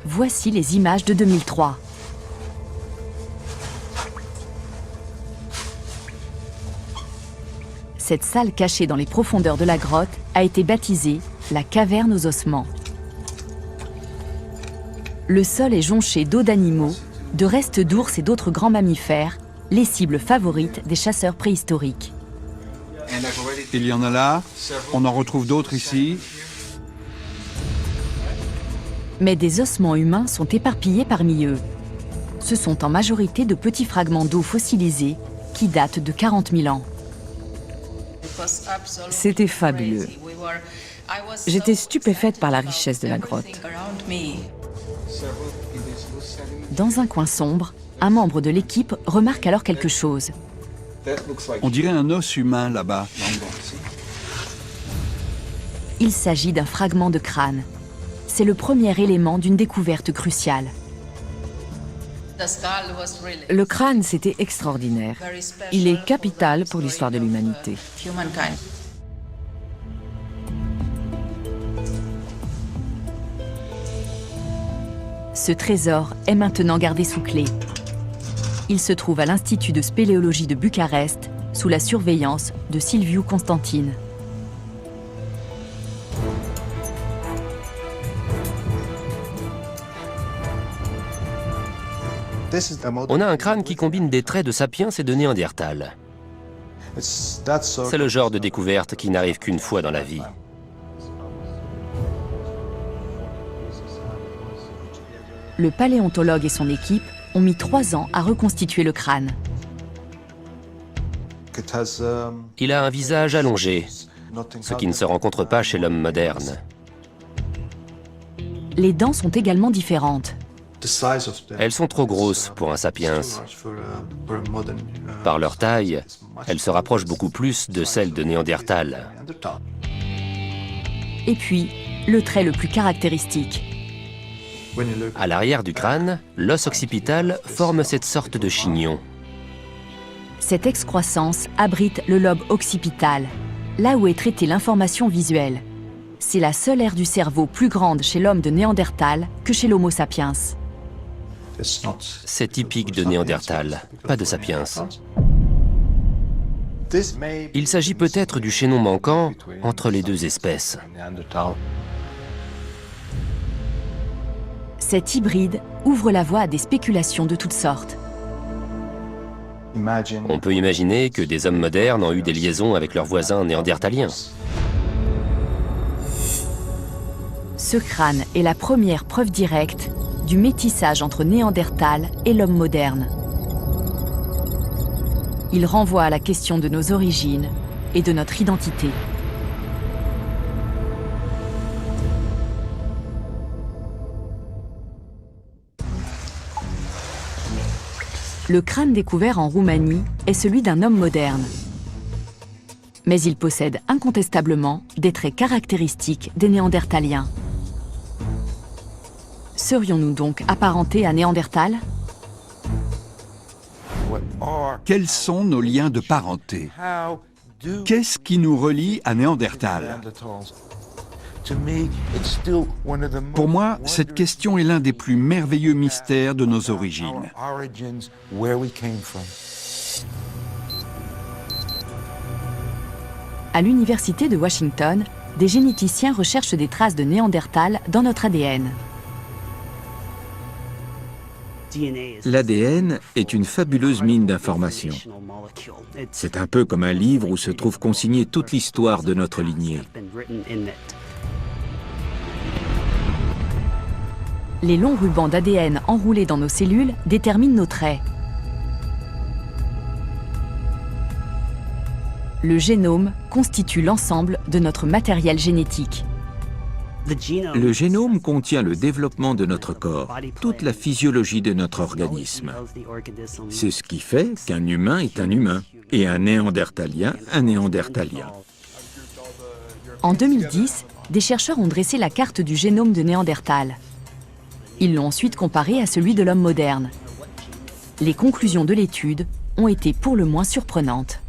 Voici les images de 2003. Cette salle cachée dans les profondeurs de la grotte a été baptisée la caverne aux ossements. Le sol est jonché d'os d'animaux, de restes d'ours et d'autres grands mammifères, les cibles favorites des chasseurs préhistoriques. Il y en a là, on en retrouve d'autres ici. Mais des ossements humains sont éparpillés parmi eux. Ce sont en majorité de petits fragments d'os fossilisés qui datent de 40 000 ans. C'était fabuleux. J'étais stupéfaite par la richesse de la grotte. Dans un coin sombre, un membre de l'équipe remarque alors quelque chose. On dirait un os humain là-bas. Il s'agit d'un fragment de crâne. C'est le premier élément d'une découverte cruciale. Le crâne, c'était extraordinaire. Il est capital pour l'histoire de l'humanité. Ce trésor est maintenant gardé sous clé. Il se trouve à l'Institut de spéléologie de Bucarest, sous la surveillance de Silviu Constantin. On a un crâne qui combine des traits de sapiens et de Néandertal. C'est le genre de découverte qui n'arrive qu'une fois dans la vie. Le paléontologue et son équipe ont mis 3 ans à reconstituer le crâne. Il a un visage allongé, ce qui ne se rencontre pas chez l'homme moderne. Les dents sont également différentes. Elles sont trop grosses pour un sapiens. Par leur taille, elles se rapprochent beaucoup plus de celles de Néandertal. Et puis, le trait le plus caractéristique. À l'arrière du crâne, l'os occipital forme cette sorte de chignon. Cette excroissance abrite le lobe occipital, là où est traitée l'information visuelle. C'est la seule aire du cerveau plus grande chez l'homme de Néandertal que chez l'Homo sapiens. C'est typique de Néandertal, pas de sapiens. Il s'agit peut-être du chaînon manquant entre les deux espèces. Cet hybride ouvre la voie à des spéculations de toutes sortes. On peut imaginer que des hommes modernes ont eu des liaisons avec leurs voisins néandertaliens. Ce crâne est la première preuve directe du métissage entre Néandertal et l'homme moderne. Il renvoie à la question de nos origines et de notre identité. Le crâne découvert en Roumanie est celui d'un homme moderne. Mais il possède incontestablement des traits caractéristiques des Néandertaliens. Serions-nous donc apparentés à Néandertal ? Quels sont nos liens de parenté? Qu'est-ce qui nous relie à Néandertal? Pour moi, cette question est l'un des plus merveilleux mystères de nos origines. À l'Université de Washington, des généticiens recherchent des traces de Néandertal dans notre ADN. L'ADN est une fabuleuse mine d'informations. C'est un peu comme un livre où se trouve consignée toute l'histoire de notre lignée. Les longs rubans d'ADN enroulés dans nos cellules déterminent nos traits. Le génome constitue l'ensemble de notre matériel génétique. Le génome contient le développement de notre corps, toute la physiologie de notre organisme. C'est ce qui fait qu'un humain est un humain et un néandertalien un néandertalien. En 2010, des chercheurs ont dressé la carte du génome de Néandertal. Ils l'ont ensuite comparé à celui de l'homme moderne. Les conclusions de l'étude ont été pour le moins surprenantes.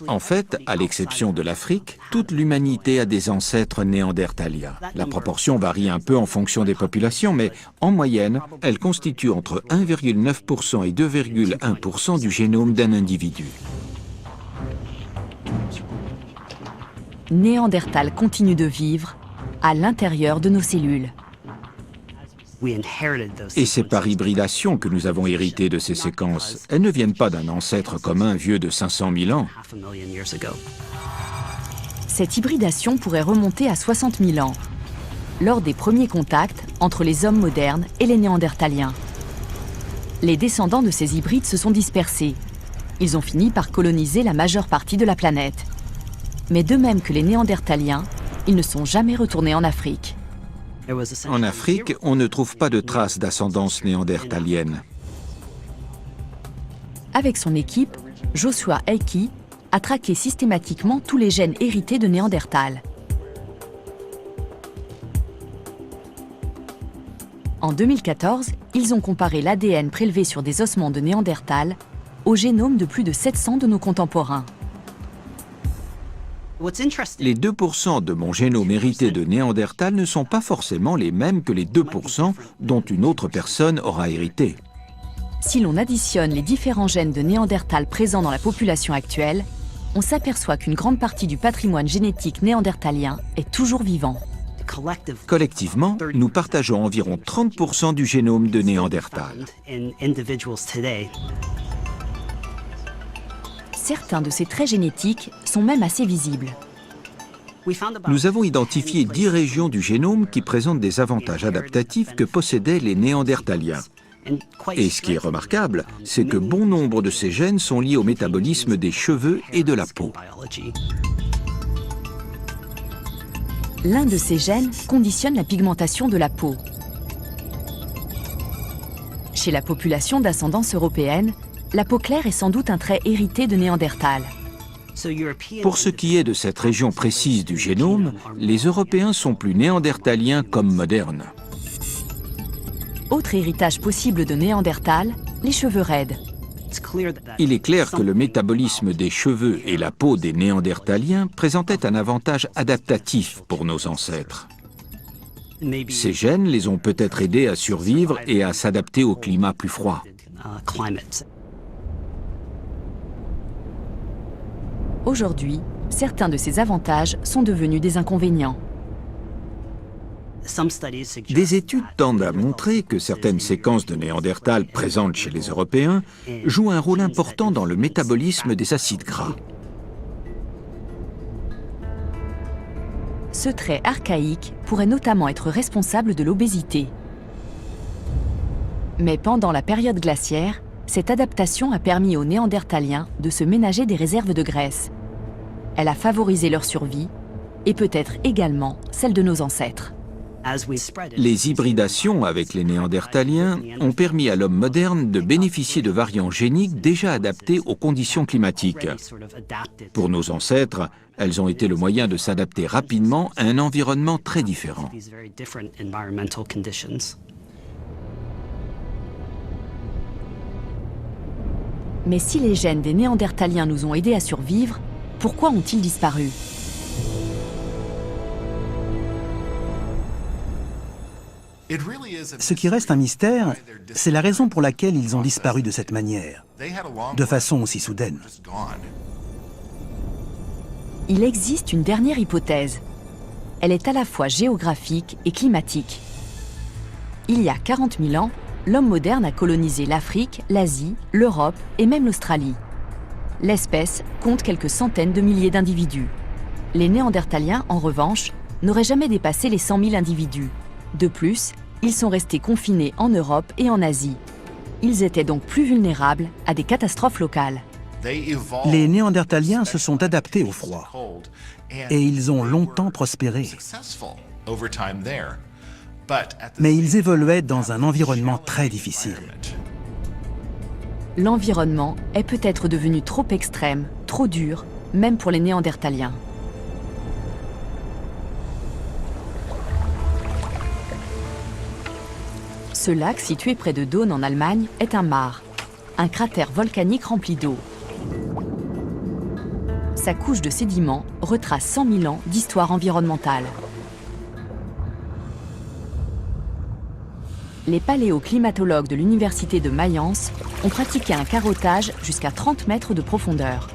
En fait, à l'exception de l'Afrique, toute l'humanité a des ancêtres néandertaliens. La proportion varie un peu en fonction des populations, mais en moyenne, elle constitue entre 1,9% et 2,1% du génome d'un individu. Néandertal continue de vivre à l'intérieur de nos cellules. Et c'est par hybridation que nous avons hérité de ces séquences. Elles ne viennent pas d'un ancêtre commun vieux de 500 000 ans. Cette hybridation pourrait remonter à 60 000 ans, lors des premiers contacts entre les hommes modernes et les néandertaliens. Les descendants de ces hybrides se sont dispersés. Ils ont fini par coloniser la majeure partie de la planète. Mais de même que les néandertaliens, ils ne sont jamais retournés en Afrique. En Afrique, on ne trouve pas de traces d'ascendance néandertalienne. Avec son équipe, Joshua Eiki a traqué systématiquement tous les gènes hérités de Néandertal. En 2014, ils ont comparé l'ADN prélevé sur des ossements de Néandertal au génome de plus de 700 de nos contemporains. Les 2% de mon génome hérité de Néandertal ne sont pas forcément les mêmes que les 2% dont une autre personne aura hérité. Si l'on additionne les différents gènes de Néandertal présents dans la population actuelle, on s'aperçoit qu'une grande partie du patrimoine génétique néandertalien est toujours vivant. Collectivement, nous partageons environ 30% du génome de Néandertal. Certains de ces traits génétiques sont même assez visibles. Nous avons identifié 10 régions du génome qui présentent des avantages adaptatifs que possédaient les Néandertaliens. Et ce qui est remarquable, c'est que bon nombre de ces gènes sont liés au métabolisme des cheveux et de la peau. L'un de ces gènes conditionne la pigmentation de la peau. Chez la population d'ascendance européenne, la peau claire est sans doute un trait hérité de Néandertal. Pour ce qui est de cette région précise du génome, les Européens sont plus néandertaliens comme modernes. Autre héritage possible de Néandertal, les cheveux raides. Il est clair que le métabolisme des cheveux et la peau des Néandertaliens présentaient un avantage adaptatif pour nos ancêtres. Ces gènes les ont peut-être aidés à survivre et à s'adapter au climat plus froid. Aujourd'hui, certains de ces avantages sont devenus des inconvénients. Des études tendent à montrer que certaines séquences de Néandertal présentes chez les Européens jouent un rôle important dans le métabolisme des acides gras. Ce trait archaïque pourrait notamment être responsable de l'obésité. Mais pendant la période glaciaire, cette adaptation a permis aux Néandertaliens de se ménager des réserves de graisse. Elle a favorisé leur survie et peut-être également celle de nos ancêtres. Les hybridations avec les Néandertaliens ont permis à l'homme moderne de bénéficier de variants géniques déjà adaptés aux conditions climatiques. Pour nos ancêtres, elles ont été le moyen de s'adapter rapidement à un environnement très différent. Mais si les gènes des Néandertaliens nous ont aidés à survivre, pourquoi ont-ils disparu ? Ce qui reste un mystère, c'est la raison pour laquelle ils ont disparu de cette manière, de façon aussi soudaine. Il existe une dernière hypothèse. Elle est à la fois géographique et climatique. Il y a 40 000 ans, l'homme moderne a colonisé l'Afrique, l'Asie, l'Europe et même l'Australie. L'espèce compte quelques centaines de milliers d'individus. Les Néandertaliens, en revanche, n'auraient jamais dépassé les 100 000 individus. De plus, ils sont restés confinés en Europe et en Asie. Ils étaient donc plus vulnérables à des catastrophes locales. Les Néandertaliens se sont adaptés au froid et ils ont longtemps prospéré. Mais ils évoluaient dans un environnement très difficile. L'environnement est peut-être devenu trop extrême, trop dur, même pour les Néandertaliens. Ce lac, situé près de Daune en Allemagne, est un mare, un cratère volcanique rempli d'eau. Sa couche de sédiments retrace 100 000 ans d'histoire environnementale. Les paléoclimatologues de l'université de Mayence ont pratiqué un carottage jusqu'à 30 mètres de profondeur.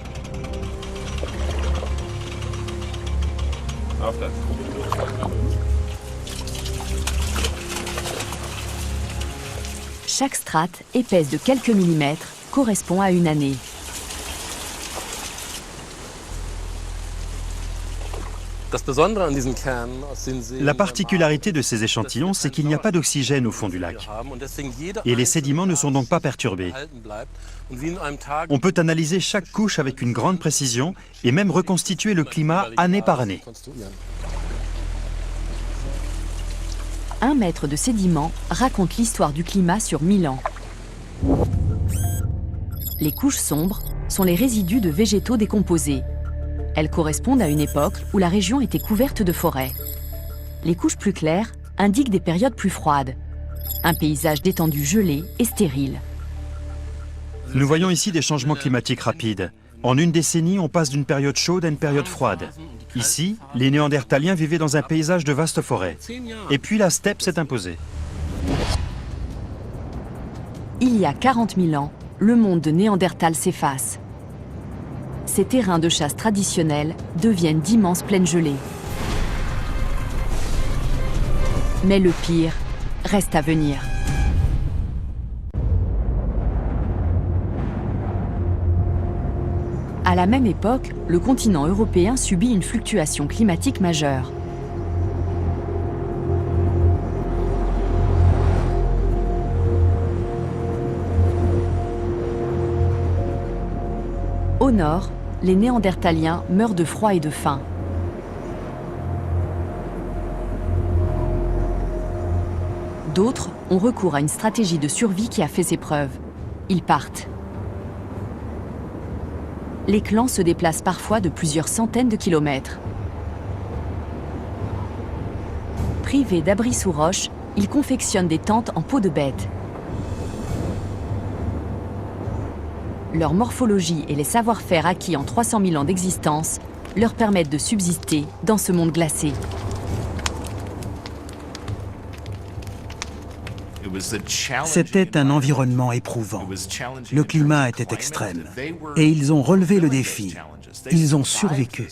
Chaque strate, épaisse de quelques millimètres, correspond à une année. La particularité de ces échantillons, c'est qu'il n'y a pas d'oxygène au fond du lac. Et les sédiments ne sont donc pas perturbés. On peut analyser chaque couche avec une grande précision et même reconstituer le climat année par année. 1 mètre de sédiment raconte l'histoire du climat sur 1000 ans. Les couches sombres sont les résidus de végétaux décomposés. Elles correspondent à une époque où la région était couverte de forêts. Les couches plus claires indiquent des périodes plus froides. Un paysage d'étendue gelée et stérile. Nous voyons ici des changements climatiques rapides. En une décennie, on passe d'une période chaude à une période froide. Ici, les Néandertaliens vivaient dans un paysage de vastes forêts. Et puis la steppe s'est imposée. Il y a 40 000 ans, le monde de Néandertal s'efface. Ces terrains de chasse traditionnels deviennent d'immenses plaines gelées. Mais le pire reste à venir. À la même époque, le continent européen subit une fluctuation climatique majeure. Au nord, les Néandertaliens meurent de froid et de faim. D'autres ont recours à une stratégie de survie qui a fait ses preuves. Ils partent. Les clans se déplacent parfois de plusieurs centaines de kilomètres. Privés d'abris sous roches, ils confectionnent des tentes en peau de bête. Leur morphologie et les savoir-faire acquis en 300 000 ans d'existence leur permettent de subsister dans ce monde glacé. C'était un environnement éprouvant. Le climat était extrême. Et ils ont relevé le défi. Ils ont survécu.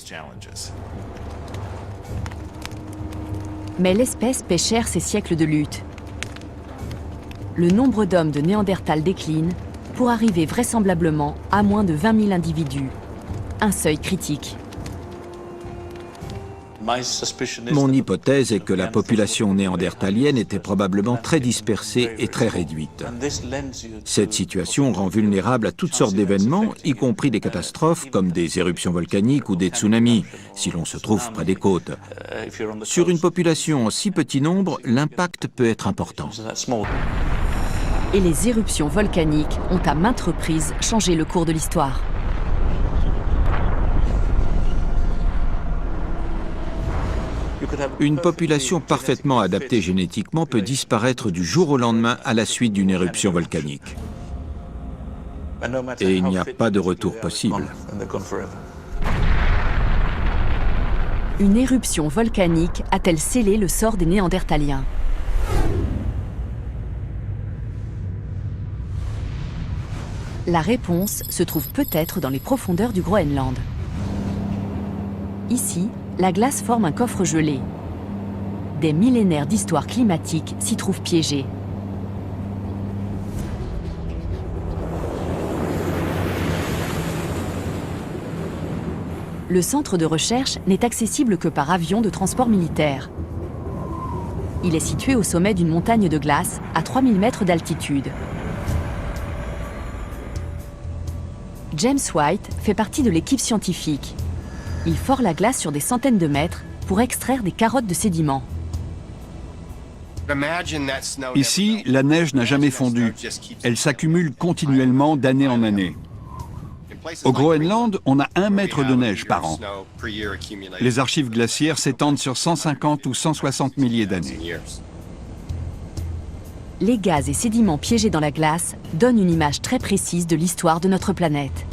Mais l'espèce paie cher ses siècles de lutte. Le nombre d'hommes de Néandertal décline pour arriver vraisemblablement à moins de 20 000 individus. Un seuil critique. Mon hypothèse est que la population néandertalienne était probablement très dispersée et très réduite. Cette situation rend vulnérable à toutes sortes d'événements, y compris des catastrophes comme des éruptions volcaniques ou des tsunamis, si l'on se trouve près des côtes. Sur une population en si petit nombre, l'impact peut être important. Et les éruptions volcaniques ont à maintes reprises changé le cours de l'histoire. Une population parfaitement adaptée génétiquement peut disparaître du jour au lendemain à la suite d'une éruption volcanique. Et il n'y a pas de retour possible. Une éruption volcanique a-t-elle scellé le sort des Néandertaliens? La réponse se trouve peut-être dans les profondeurs du Groenland. Ici, la glace forme un coffre gelé. Des millénaires d'histoire climatique s'y trouvent piégés. Le centre de recherche n'est accessible que par avion de transport militaire. Il est situé au sommet d'une montagne de glace à 3000 mètres d'altitude. James White fait partie de l'équipe scientifique. Il fore la glace sur des centaines de mètres pour extraire des carottes de sédiments. Ici, la neige n'a jamais fondu. Elle s'accumule continuellement d'année en année. Au Groenland, on a 1 mètre de neige par an. Les archives glaciaires s'étendent sur 150 ou 160 milliers d'années. Les gaz et sédiments piégés dans la glace donnent une image très précise de l'histoire de notre planète.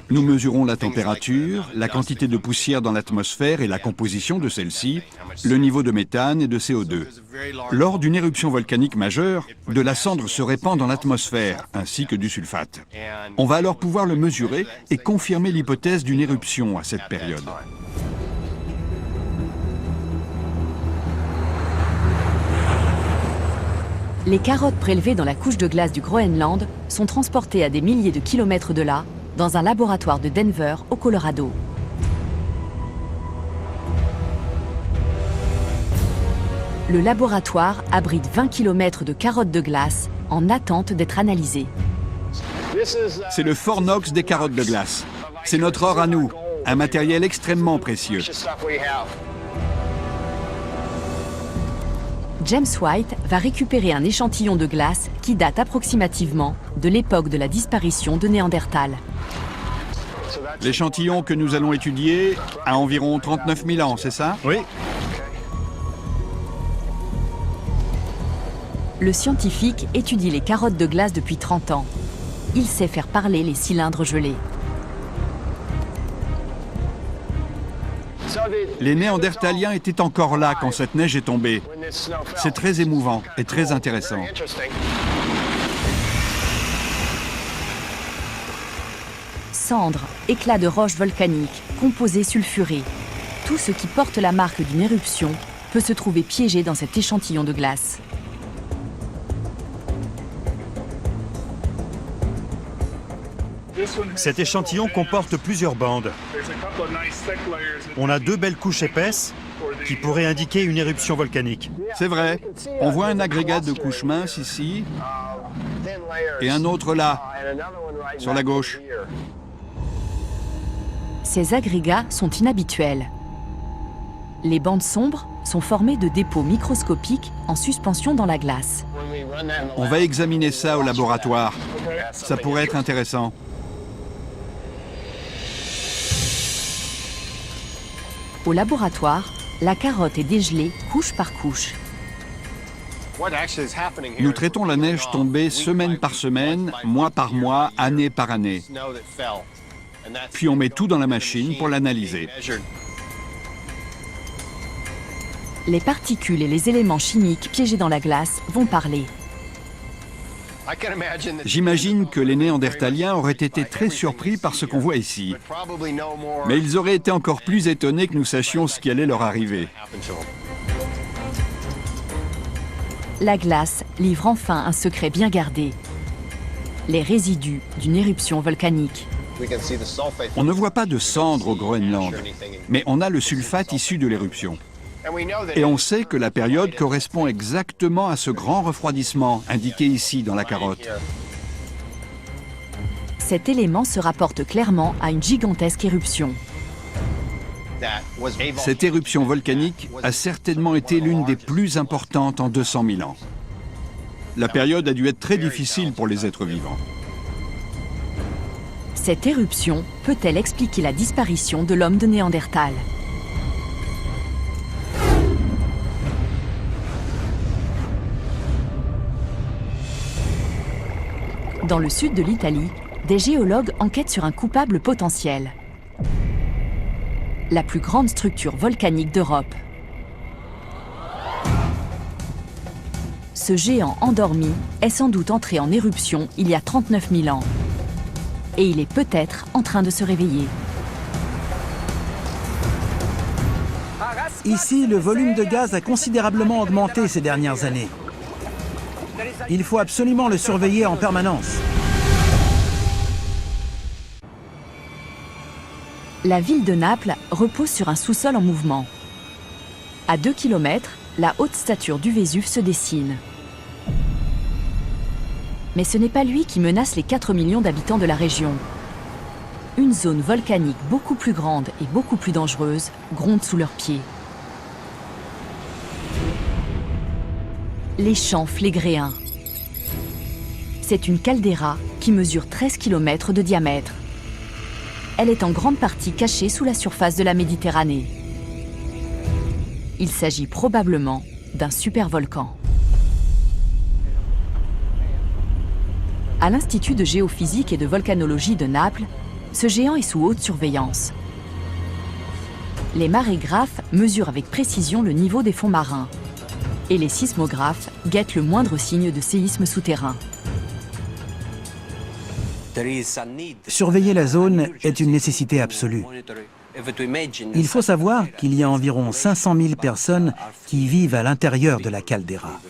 Nous mesurons la température, la quantité de poussière dans l'atmosphère et la composition de celle-ci, le niveau de méthane et de CO2. Lors d'une éruption volcanique majeure, de la cendre se répand dans l'atmosphère, ainsi que du sulfate. On va alors pouvoir le mesurer et confirmer l'hypothèse d'une éruption à cette période. Les carottes prélevées dans la couche de glace du Groenland sont transportées à des milliers de kilomètres de là, dans un laboratoire de Denver, au Colorado. Le laboratoire abrite 20 km de carottes de glace en attente d'être analysées. C'est le Fort Knox des carottes de glace. C'est notre or à nous, un matériel extrêmement précieux. James White va récupérer un échantillon de glace qui date approximativement de l'époque de la disparition de Néandertal. L'échantillon que nous allons étudier a environ 39 000 ans, c'est ça? Oui. Le scientifique étudie les carottes de glace depuis 30 ans. Il sait faire parler les cylindres gelés. Les Néandertaliens étaient encore là quand cette neige est tombée. C'est très émouvant et très intéressant. Cendres, éclats de roches volcaniques, composés sulfurés. Tout ce qui porte la marque d'une éruption peut se trouver piégé dans cet échantillon de glace. Cet échantillon comporte plusieurs bandes. On a 2 belles couches épaisses qui pourraient indiquer une éruption volcanique. C'est vrai. On voit un agrégat de couches minces ici et un autre là, sur la gauche. Ces agrégats sont inhabituels. Les bandes sombres sont formées de dépôts microscopiques en suspension dans la glace. On va examiner ça au laboratoire. Ça pourrait être intéressant. Au laboratoire, la carotte est dégelée couche par couche. Nous traitons la neige tombée semaine par semaine, mois par mois, année par année. Puis on met tout dans la machine pour l'analyser. Les particules et les éléments chimiques piégés dans la glace vont parler. J'imagine que les Néandertaliens auraient été très surpris par ce qu'on voit ici. Mais ils auraient été encore plus étonnés que nous sachions ce qui allait leur arriver. La glace livre enfin un secret bien gardé. Les résidus d'une éruption volcanique. On ne voit pas de cendres au Groenland, mais on a le sulfate issu de l'éruption. Et on sait que la période correspond exactement à ce grand refroidissement indiqué ici dans la carotte. Cet élément se rapporte clairement à une gigantesque éruption. Cette éruption volcanique a certainement été l'une des plus importantes en 200 000 ans. La période a dû être très difficile pour les êtres vivants. Cette éruption peut-elle expliquer la disparition de l'homme de Néandertal ? Dans le sud de l'Italie, des géologues enquêtent sur un coupable potentiel. La plus grande structure volcanique d'Europe. Ce géant endormi est sans doute entré en éruption il y a 39 000 ans. Et il est peut-être en train de se réveiller. Ici, le volume de gaz a considérablement augmenté ces dernières années. Il faut absolument le surveiller en permanence. La ville de Naples repose sur un sous-sol en mouvement. À 2 km, la haute stature du Vésuve se dessine. Mais ce n'est pas lui qui menace les 4 millions d'habitants de la région. Une zone volcanique beaucoup plus grande et beaucoup plus dangereuse gronde sous leurs pieds. Les champs Phlegréens. C'est une caldeira qui mesure 13 km de diamètre. Elle est en grande partie cachée sous la surface de la Méditerranée. Il s'agit probablement d'un supervolcan. À l'Institut de géophysique et de volcanologie de Naples, ce géant est sous haute surveillance. Les marégraphes mesurent avec précision le niveau des fonds marins et les sismographes guettent le moindre signe de séisme souterrain. Surveiller la zone est une nécessité absolue. Il faut savoir qu'il y a environ 500 000 personnes qui vivent à l'intérieur de la caldeira.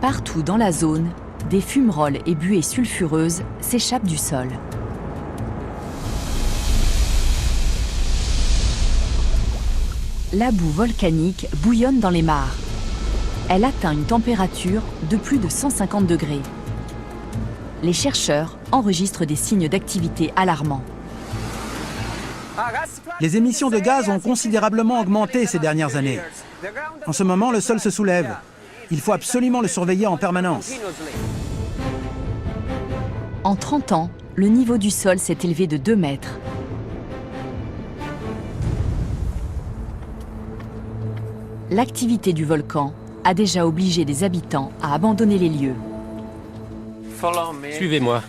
Partout dans la zone, des fumerolles et buées sulfureuses s'échappent du sol. La boue volcanique bouillonne dans les mares. Elle atteint une température de plus de 150 degrés. Les chercheurs enregistrent des signes d'activité alarmants. Les émissions de gaz ont considérablement augmenté ces dernières années. En ce moment, le sol se soulève. Il faut absolument le surveiller en permanence. En 30 ans, le niveau du sol s'est élevé de 2 mètres. L'activité du volcan a déjà obligé des habitants à abandonner les lieux. Suivez-moi.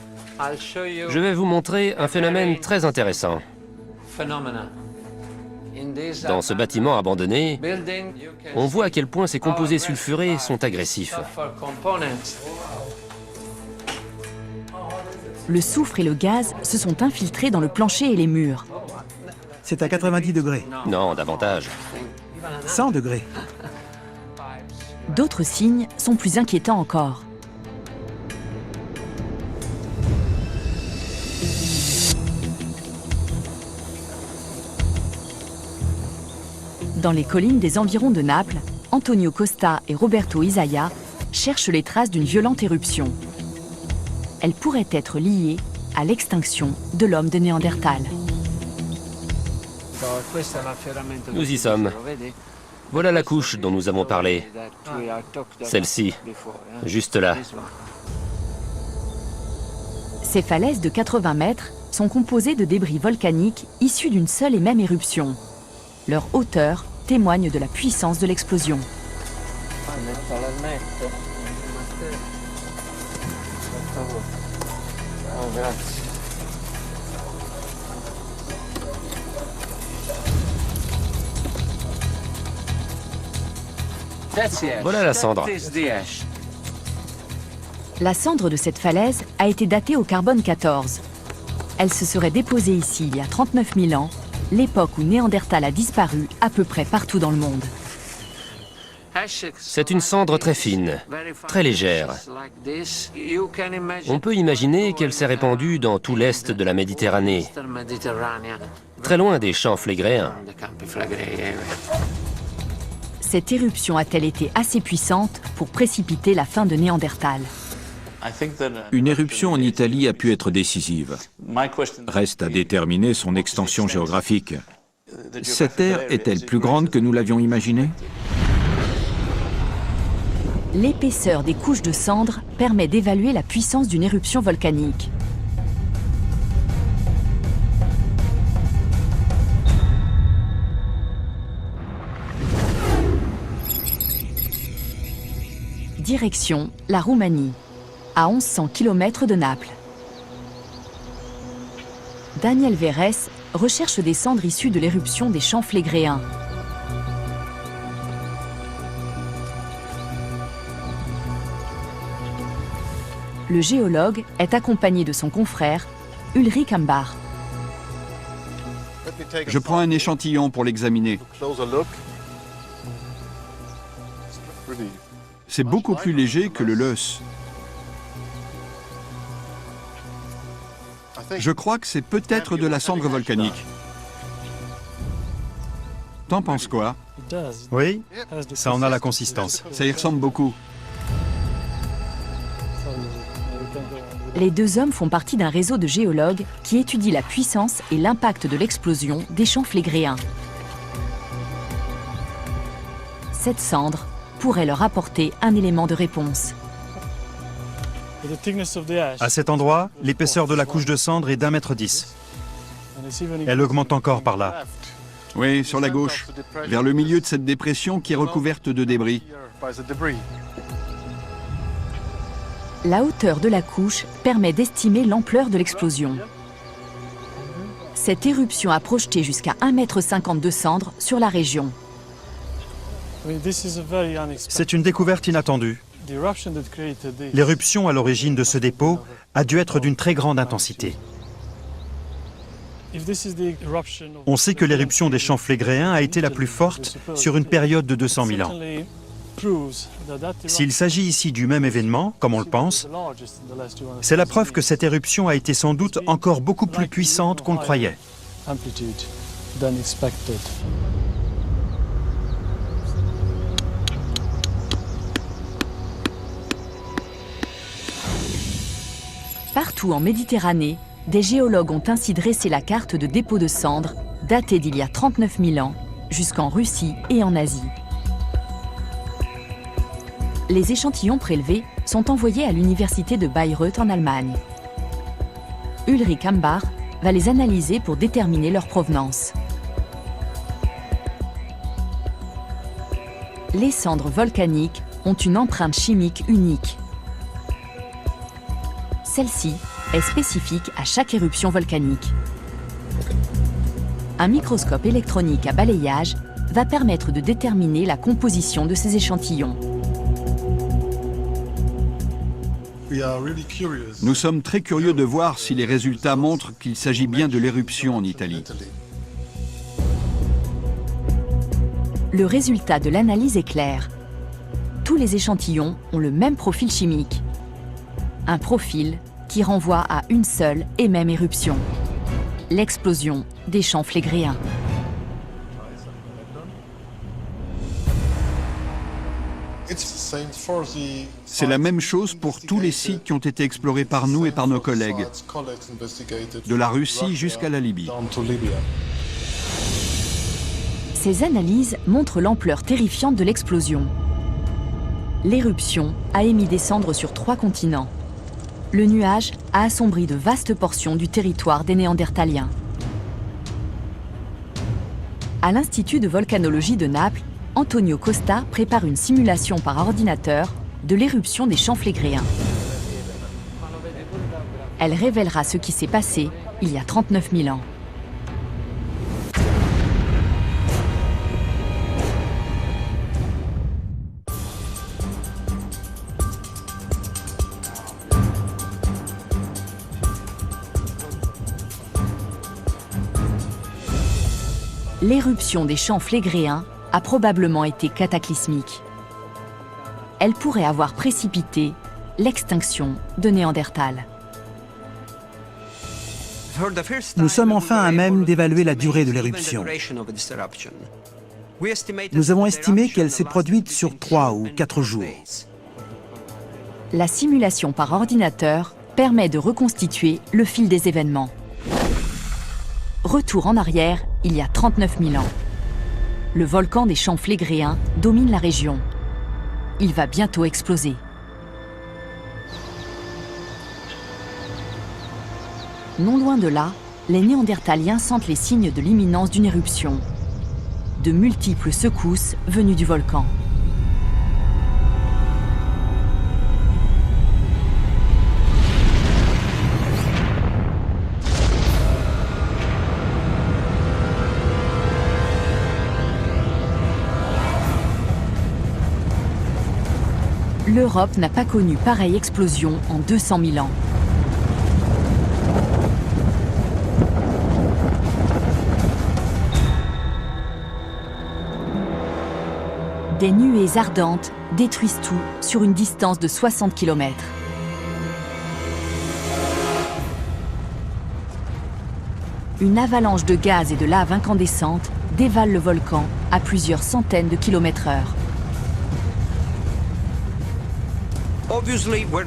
Je vais vous montrer un phénomène très intéressant. Dans ce bâtiment abandonné, on voit à quel point ces composés sulfurés sont agressifs. Le soufre et le gaz se sont infiltrés dans le plancher et les murs. C'est à 90 degrés. Non, davantage. 100 degrés. D'autres signes sont plus inquiétants encore. Dans les collines des environs de Naples, Antonio Costa et Roberto Isaia cherchent les traces d'une violente éruption. Elle pourrait être liée à l'extinction de l'homme de Néandertal. Nous y sommes. Voilà la couche dont nous avons parlé. Celle-ci, juste là. Ces falaises de 80 mètres sont composées de débris volcaniques issus d'une seule et même éruption. Leur hauteur témoigne de la puissance de l'explosion. Voilà la cendre. La cendre de cette falaise a été datée au carbone 14. Elle se serait déposée ici il y a 39 000 ans, l'époque où Néandertal a disparu à peu près partout dans le monde. C'est une cendre très fine, très légère. On peut imaginer qu'elle s'est répandue dans tout l'est de la Méditerranée, très loin des champs phlegréens. Cette éruption a-t-elle été assez puissante pour précipiter la fin de Néandertal? Une éruption en Italie a pu être décisive. Reste à déterminer son extension géographique. Cette ère est-elle plus grande que nous l'avions imaginé? L'épaisseur des couches de cendres permet d'évaluer la puissance d'une éruption volcanique. Direction la Roumanie, à 1100 km de Naples. Daniel Verres recherche des cendres issues de l'éruption des champs phlegréens. Le géologue est accompagné de son confrère, Ulrich Ambar. Je prends un échantillon pour l'examiner. C'est beaucoup plus léger que le Löss. Je crois que c'est peut-être de la cendre volcanique. T'en penses quoi? Oui, ça en a la consistance. Ça y ressemble beaucoup. Les deux hommes font partie d'un réseau de géologues qui étudie la puissance et l'impact de l'explosion des champs flégréens. Cette cendre pourrait leur apporter un élément de réponse. À cet endroit, l'épaisseur de la couche de cendre est d'1,10 m. Elle augmente encore par là. Oui, sur la gauche, vers le milieu de cette dépression qui est recouverte de débris. La hauteur de la couche permet d'estimer l'ampleur de l'explosion. Cette éruption a projeté jusqu'à 1,50 m de cendres sur la région. C'est une découverte inattendue. L'éruption à l'origine de ce dépôt a dû être d'une très grande intensité. On sait que l'éruption des champs flégréens a été la plus forte sur une période de 200 000 ans. S'il s'agit ici du même événement, comme on le pense, c'est la preuve que cette éruption a été sans doute encore beaucoup plus puissante qu'on le croyait. Partout en Méditerranée, des géologues ont ainsi dressé la carte de dépôts de cendres datée d'il y a 39 000 ans, jusqu'en Russie et en Asie. Les échantillons prélevés sont envoyés à l'université de Bayreuth en Allemagne. Ulrich Ambach va les analyser pour déterminer leur provenance. Les cendres volcaniques ont une empreinte chimique unique. Celle-ci est spécifique à chaque éruption volcanique. Un microscope électronique à balayage va permettre de déterminer la composition de ces échantillons. Nous sommes très curieux de voir si les résultats montrent qu'il s'agit bien de l'éruption en Italie. Le résultat de l'analyse est clair. Tous les échantillons ont le même profil chimique. Un profil qui renvoie à une seule et même éruption, l'explosion des champs flégréens. C'est la même chose pour tous les sites qui ont été explorés par nous et par nos collègues, de la Russie jusqu'à la Libye. Ces analyses montrent l'ampleur terrifiante de l'explosion. L'éruption a émis des cendres sur 3 continents. Le nuage a assombri de vastes portions du territoire des Néandertaliens. À l'Institut de volcanologie de Naples, Antonio Costa prépare une simulation par ordinateur de l'éruption des champs flégréens. Elle révélera ce qui s'est passé il y a 39 000 ans. L'éruption des champs flégréens a probablement été cataclysmique. Elle pourrait avoir précipité l'extinction de Néandertal. Nous sommes enfin à même d'évaluer la durée de l'éruption. Nous avons estimé qu'elle s'est produite sur 3 ou 4 jours. La simulation par ordinateur permet de reconstituer le fil des événements. Retour en arrière, il y a 39 000 ans. Le volcan des champs flégréens domine la région. Il va bientôt exploser. Non loin de là, les Néandertaliens sentent les signes de l'imminence d'une éruption. De multiples secousses venues du volcan. L'Europe n'a pas connu pareille explosion en 200 000 ans. Des nuées ardentes détruisent tout sur une distance de 60 km. Une avalanche de gaz et de lave incandescente dévale le volcan à plusieurs centaines de kilomètres/heure.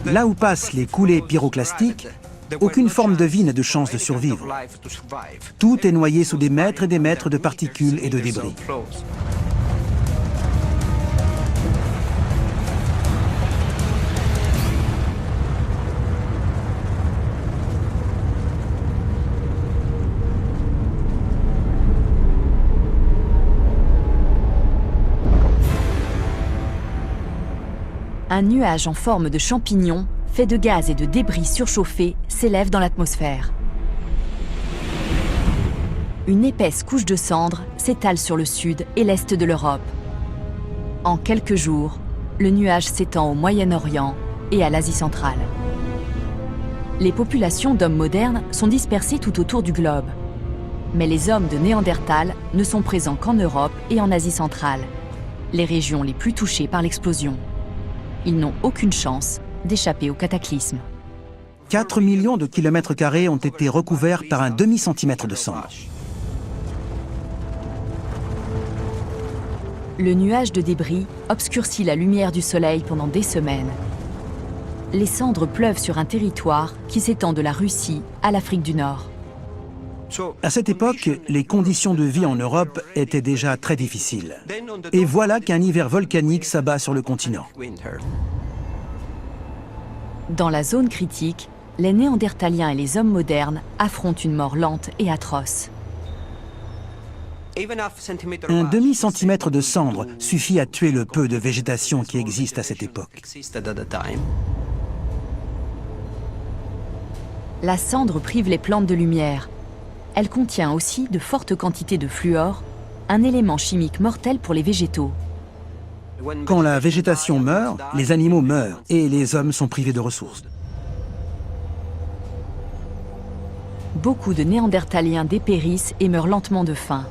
Là où passent les coulées pyroclastiques, aucune forme de vie n'a de chance de survivre. Tout est noyé sous des mètres et des mètres de particules et de débris. Un nuage en forme de champignon, fait de gaz et de débris surchauffés, s'élève dans l'atmosphère. Une épaisse couche de cendres s'étale sur le sud et l'est de l'Europe. En quelques jours, le nuage s'étend au Moyen-Orient et à l'Asie centrale. Les populations d'hommes modernes sont dispersées tout autour du globe. Mais les hommes de Néandertal ne sont présents qu'en Europe et en Asie centrale, les régions les plus touchées par l'explosion. Ils n'ont aucune chance d'échapper au cataclysme. 4 millions de kilomètres carrés ont été recouverts par un demi-centimètre de cendres. Le nuage de débris obscurcit la lumière du soleil pendant des semaines. Les cendres pleuvent sur un territoire qui s'étend de la Russie à l'Afrique du Nord. À cette époque, les conditions de vie en Europe étaient déjà très difficiles. Et voilà qu'un hiver volcanique s'abat sur le continent. Dans la zone critique, les Néandertaliens et les hommes modernes affrontent une mort lente et atroce. Un demi-centimètre de cendre suffit à tuer le peu de végétation qui existe à cette époque. La cendre prive les plantes de lumière. Elle contient aussi de fortes quantités de fluor, un élément chimique mortel pour les végétaux. Quand la végétation meurt, les animaux meurent et les hommes sont privés de ressources. Beaucoup de Néandertaliens dépérissent et meurent lentement de faim.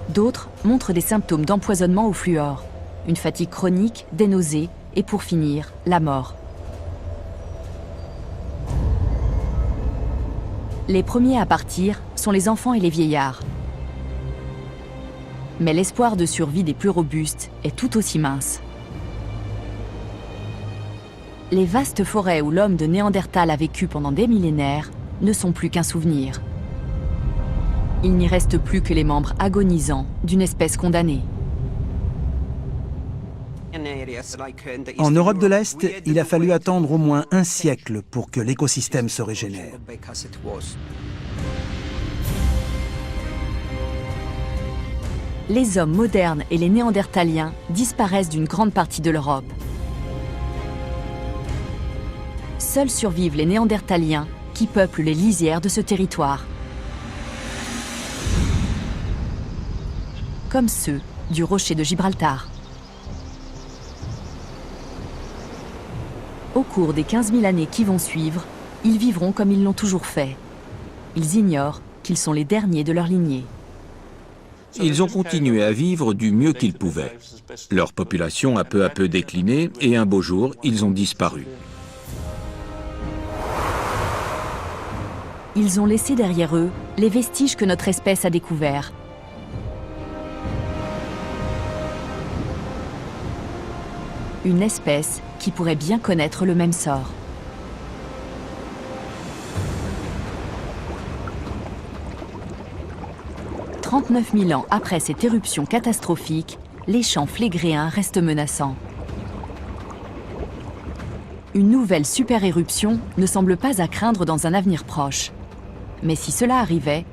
D'autres montrent des symptômes d'empoisonnement au fluor, une fatigue chronique, des nausées et pour finir, la mort. Les premiers à partir sont les enfants et les vieillards. Mais l'espoir de survie des plus robustes est tout aussi mince. Les vastes forêts où l'homme de Néandertal a vécu pendant des millénaires ne sont plus qu'un souvenir. Il n'y reste plus que les membres agonisants d'une espèce condamnée. En Europe de l'Est, il a fallu attendre au moins un siècle pour que l'écosystème se régénère. Les hommes modernes et les Néandertaliens disparaissent d'une grande partie de l'Europe. Seuls survivent les Néandertaliens qui peuplent les lisières de ce territoire. Comme ceux du rocher de Gibraltar. Au cours des 15 000 années qui vont suivre, ils vivront comme ils l'ont toujours fait. Ils ignorent qu'ils sont les derniers de leur lignée. Ils ont continué à vivre du mieux qu'ils pouvaient. Leur population a peu à peu décliné et un beau jour, ils ont disparu. Ils ont laissé derrière eux les vestiges que notre espèce a découverts. Une espèce qui pourrait bien connaître le même sort. « 39 000 ans après cette éruption catastrophique, les champs flégréens restent menaçants. Une nouvelle super-éruption ne semble pas à craindre dans un avenir proche. Mais si cela arrivait,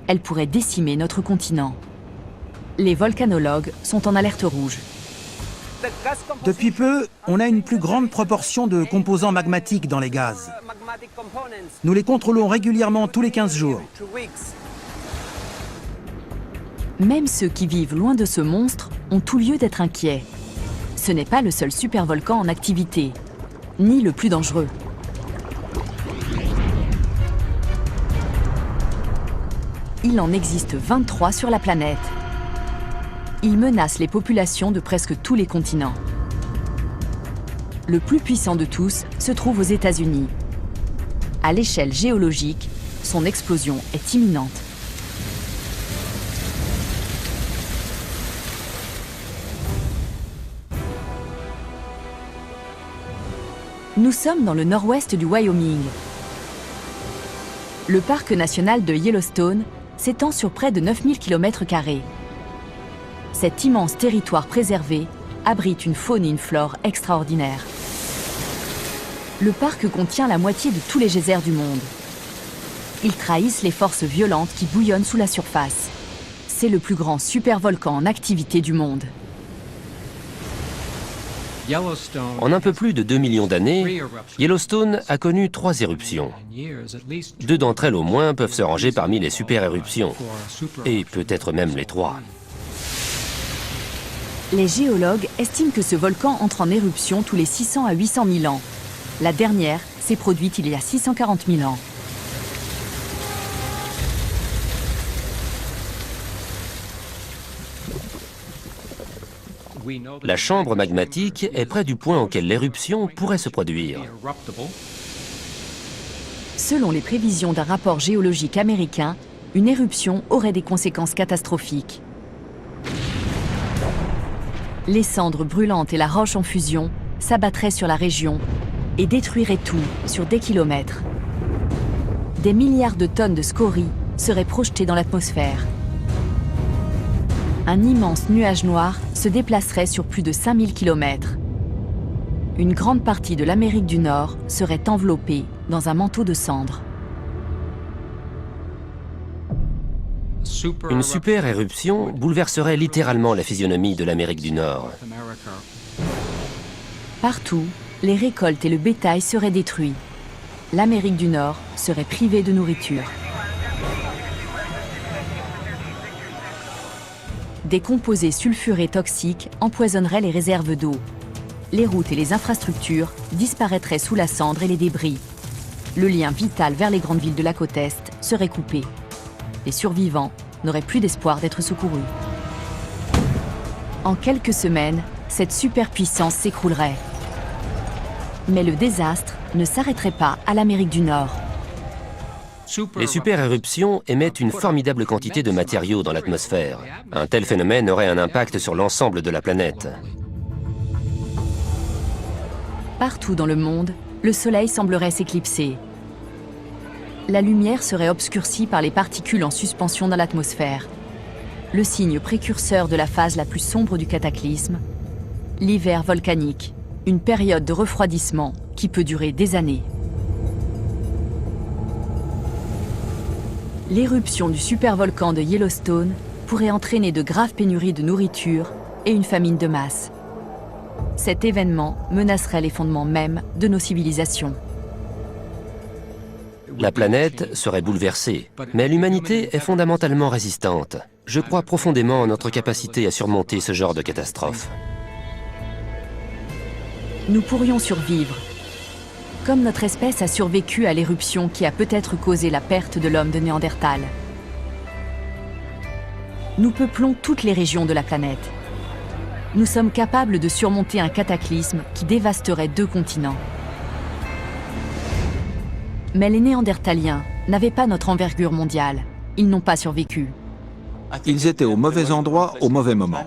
elle pourrait décimer notre continent. Les volcanologues sont en alerte rouge. Depuis peu, on a une plus grande proportion de composants magmatiques dans les gaz. Nous les contrôlons régulièrement tous les 15 jours. Même ceux qui vivent loin de ce monstre ont tout lieu d'être inquiets. Ce n'est pas le seul supervolcan en activité, ni le plus dangereux. Il en existe 23 sur la planète. Ils menacent les populations de presque tous les continents. Le plus puissant de tous se trouve aux États-Unis. À l'échelle géologique, son explosion est imminente. Nous sommes dans le nord-ouest du Wyoming. Le parc national de Yellowstone s'étend sur près de 9000 km². Cet immense territoire préservé abrite une faune et une flore extraordinaires. Le parc contient la moitié de tous les geysers du monde. Ils trahissent les forces violentes qui bouillonnent sous la surface. C'est le plus grand supervolcan en activité du monde. En un peu plus de 2 millions d'années, Yellowstone a connu 3 éruptions. 2 d'entre elles au moins peuvent se ranger parmi les super-éruptions, et peut-être même les 3. Les géologues estiment que ce volcan entre en éruption tous les 600 à 800 000 ans. La dernière s'est produite il y a 640 000 ans. La chambre magmatique est près du point auquel l'éruption pourrait se produire. Selon les prévisions d'un rapport géologique américain, une éruption aurait des conséquences catastrophiques. Les cendres brûlantes et la roche en fusion s'abattraient sur la région et détruiraient tout sur des kilomètres. Des milliards de tonnes de scories seraient projetées dans l'atmosphère. Un immense nuage noir se déplacerait sur plus de 5000 km. Une grande partie de l'Amérique du Nord serait enveloppée dans un manteau de cendres. Une super-éruption bouleverserait littéralement la physionomie de l'Amérique du Nord. Partout, les récoltes et le bétail seraient détruits. L'Amérique du Nord serait privée de nourriture. Des composés sulfurés toxiques empoisonneraient les réserves d'eau. Les routes et les infrastructures disparaîtraient sous la cendre et les débris. Le lien vital vers les grandes villes de la côte Est serait coupé. Les survivants n'auraient plus d'espoir d'être secourus. En quelques semaines, cette superpuissance s'écroulerait. Mais le désastre ne s'arrêterait pas à l'Amérique du Nord. Les super-éruptions émettent une formidable quantité de matériaux dans l'atmosphère. Un tel phénomène aurait un impact sur l'ensemble de la planète. Partout dans le monde, le Soleil semblerait s'éclipser. La lumière serait obscurcie par les particules en suspension dans l'atmosphère. Le signe précurseur de la phase la plus sombre du cataclysme, l'hiver volcanique, une période de refroidissement qui peut durer des années. L'éruption du supervolcan de Yellowstone pourrait entraîner de graves pénuries de nourriture et une famine de masse. Cet événement menacerait les fondements mêmes de nos civilisations. La planète serait bouleversée, mais l'humanité est fondamentalement résistante. Je crois profondément en notre capacité à surmonter ce genre de catastrophe. Nous pourrions survivre. Comme notre espèce a survécu à l'éruption qui a peut-être causé la perte de l'homme de Néandertal. Nous peuplons toutes les régions de la planète. Nous sommes capables de surmonter un cataclysme qui dévasterait 2 continents. Mais les Néandertaliens n'avaient pas notre envergure mondiale. Ils n'ont pas survécu. Ils étaient au mauvais endroit au mauvais moment.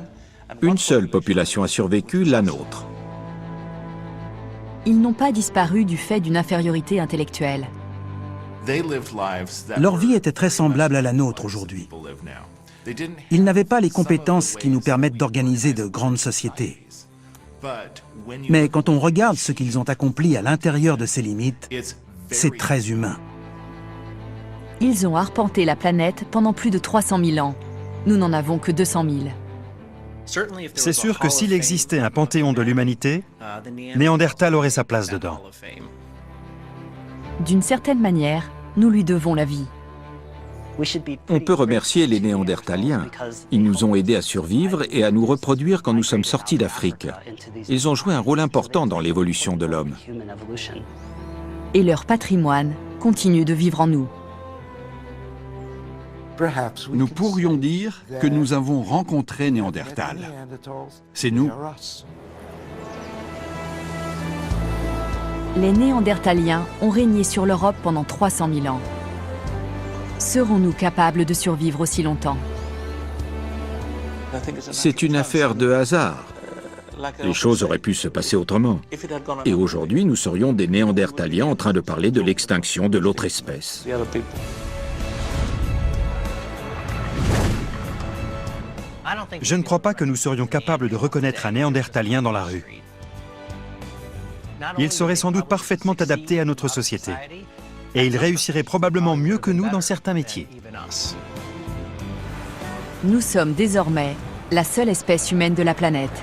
Une seule population a survécu, la nôtre. Ils n'ont pas disparu du fait d'une infériorité intellectuelle. Leur vie était très semblable à la nôtre aujourd'hui. Ils n'avaient pas les compétences qui nous permettent d'organiser de grandes sociétés. Mais quand on regarde ce qu'ils ont accompli à l'intérieur de ces limites, c'est très humain. Ils ont arpenté la planète pendant plus de 300 000 ans. Nous n'en avons que 200 000. C'est sûr que s'il existait un panthéon de l'humanité, Néandertal aurait sa place dedans. D'une certaine manière, nous lui devons la vie. On peut remercier les Néandertaliens. Ils nous ont aidés à survivre et à nous reproduire quand nous sommes sortis d'Afrique. Ils ont joué un rôle important dans l'évolution de l'homme. Et leur patrimoine continue de vivre en nous. Nous pourrions dire que nous avons rencontré Néandertal. C'est nous. Les Néandertaliens ont régné sur l'Europe pendant 300 000 ans. Serons-nous capables de survivre aussi longtemps? C'est une affaire de hasard. Les choses auraient pu se passer autrement. Et aujourd'hui, nous serions des Néandertaliens en train de parler de l'extinction de l'autre espèce. Je ne crois pas que nous serions capables de reconnaître un Néandertalien dans la rue. Il serait sans doute parfaitement adapté à notre société. Et il réussirait probablement mieux que nous dans certains métiers. Nous sommes désormais la seule espèce humaine de la planète.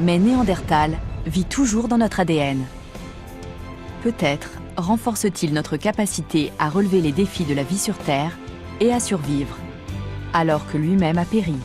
Mais Néandertal vit toujours dans notre ADN. Peut-être renforce-t-il notre capacité à relever les défis de la vie sur Terre et à survivre, alors que lui-même a péri.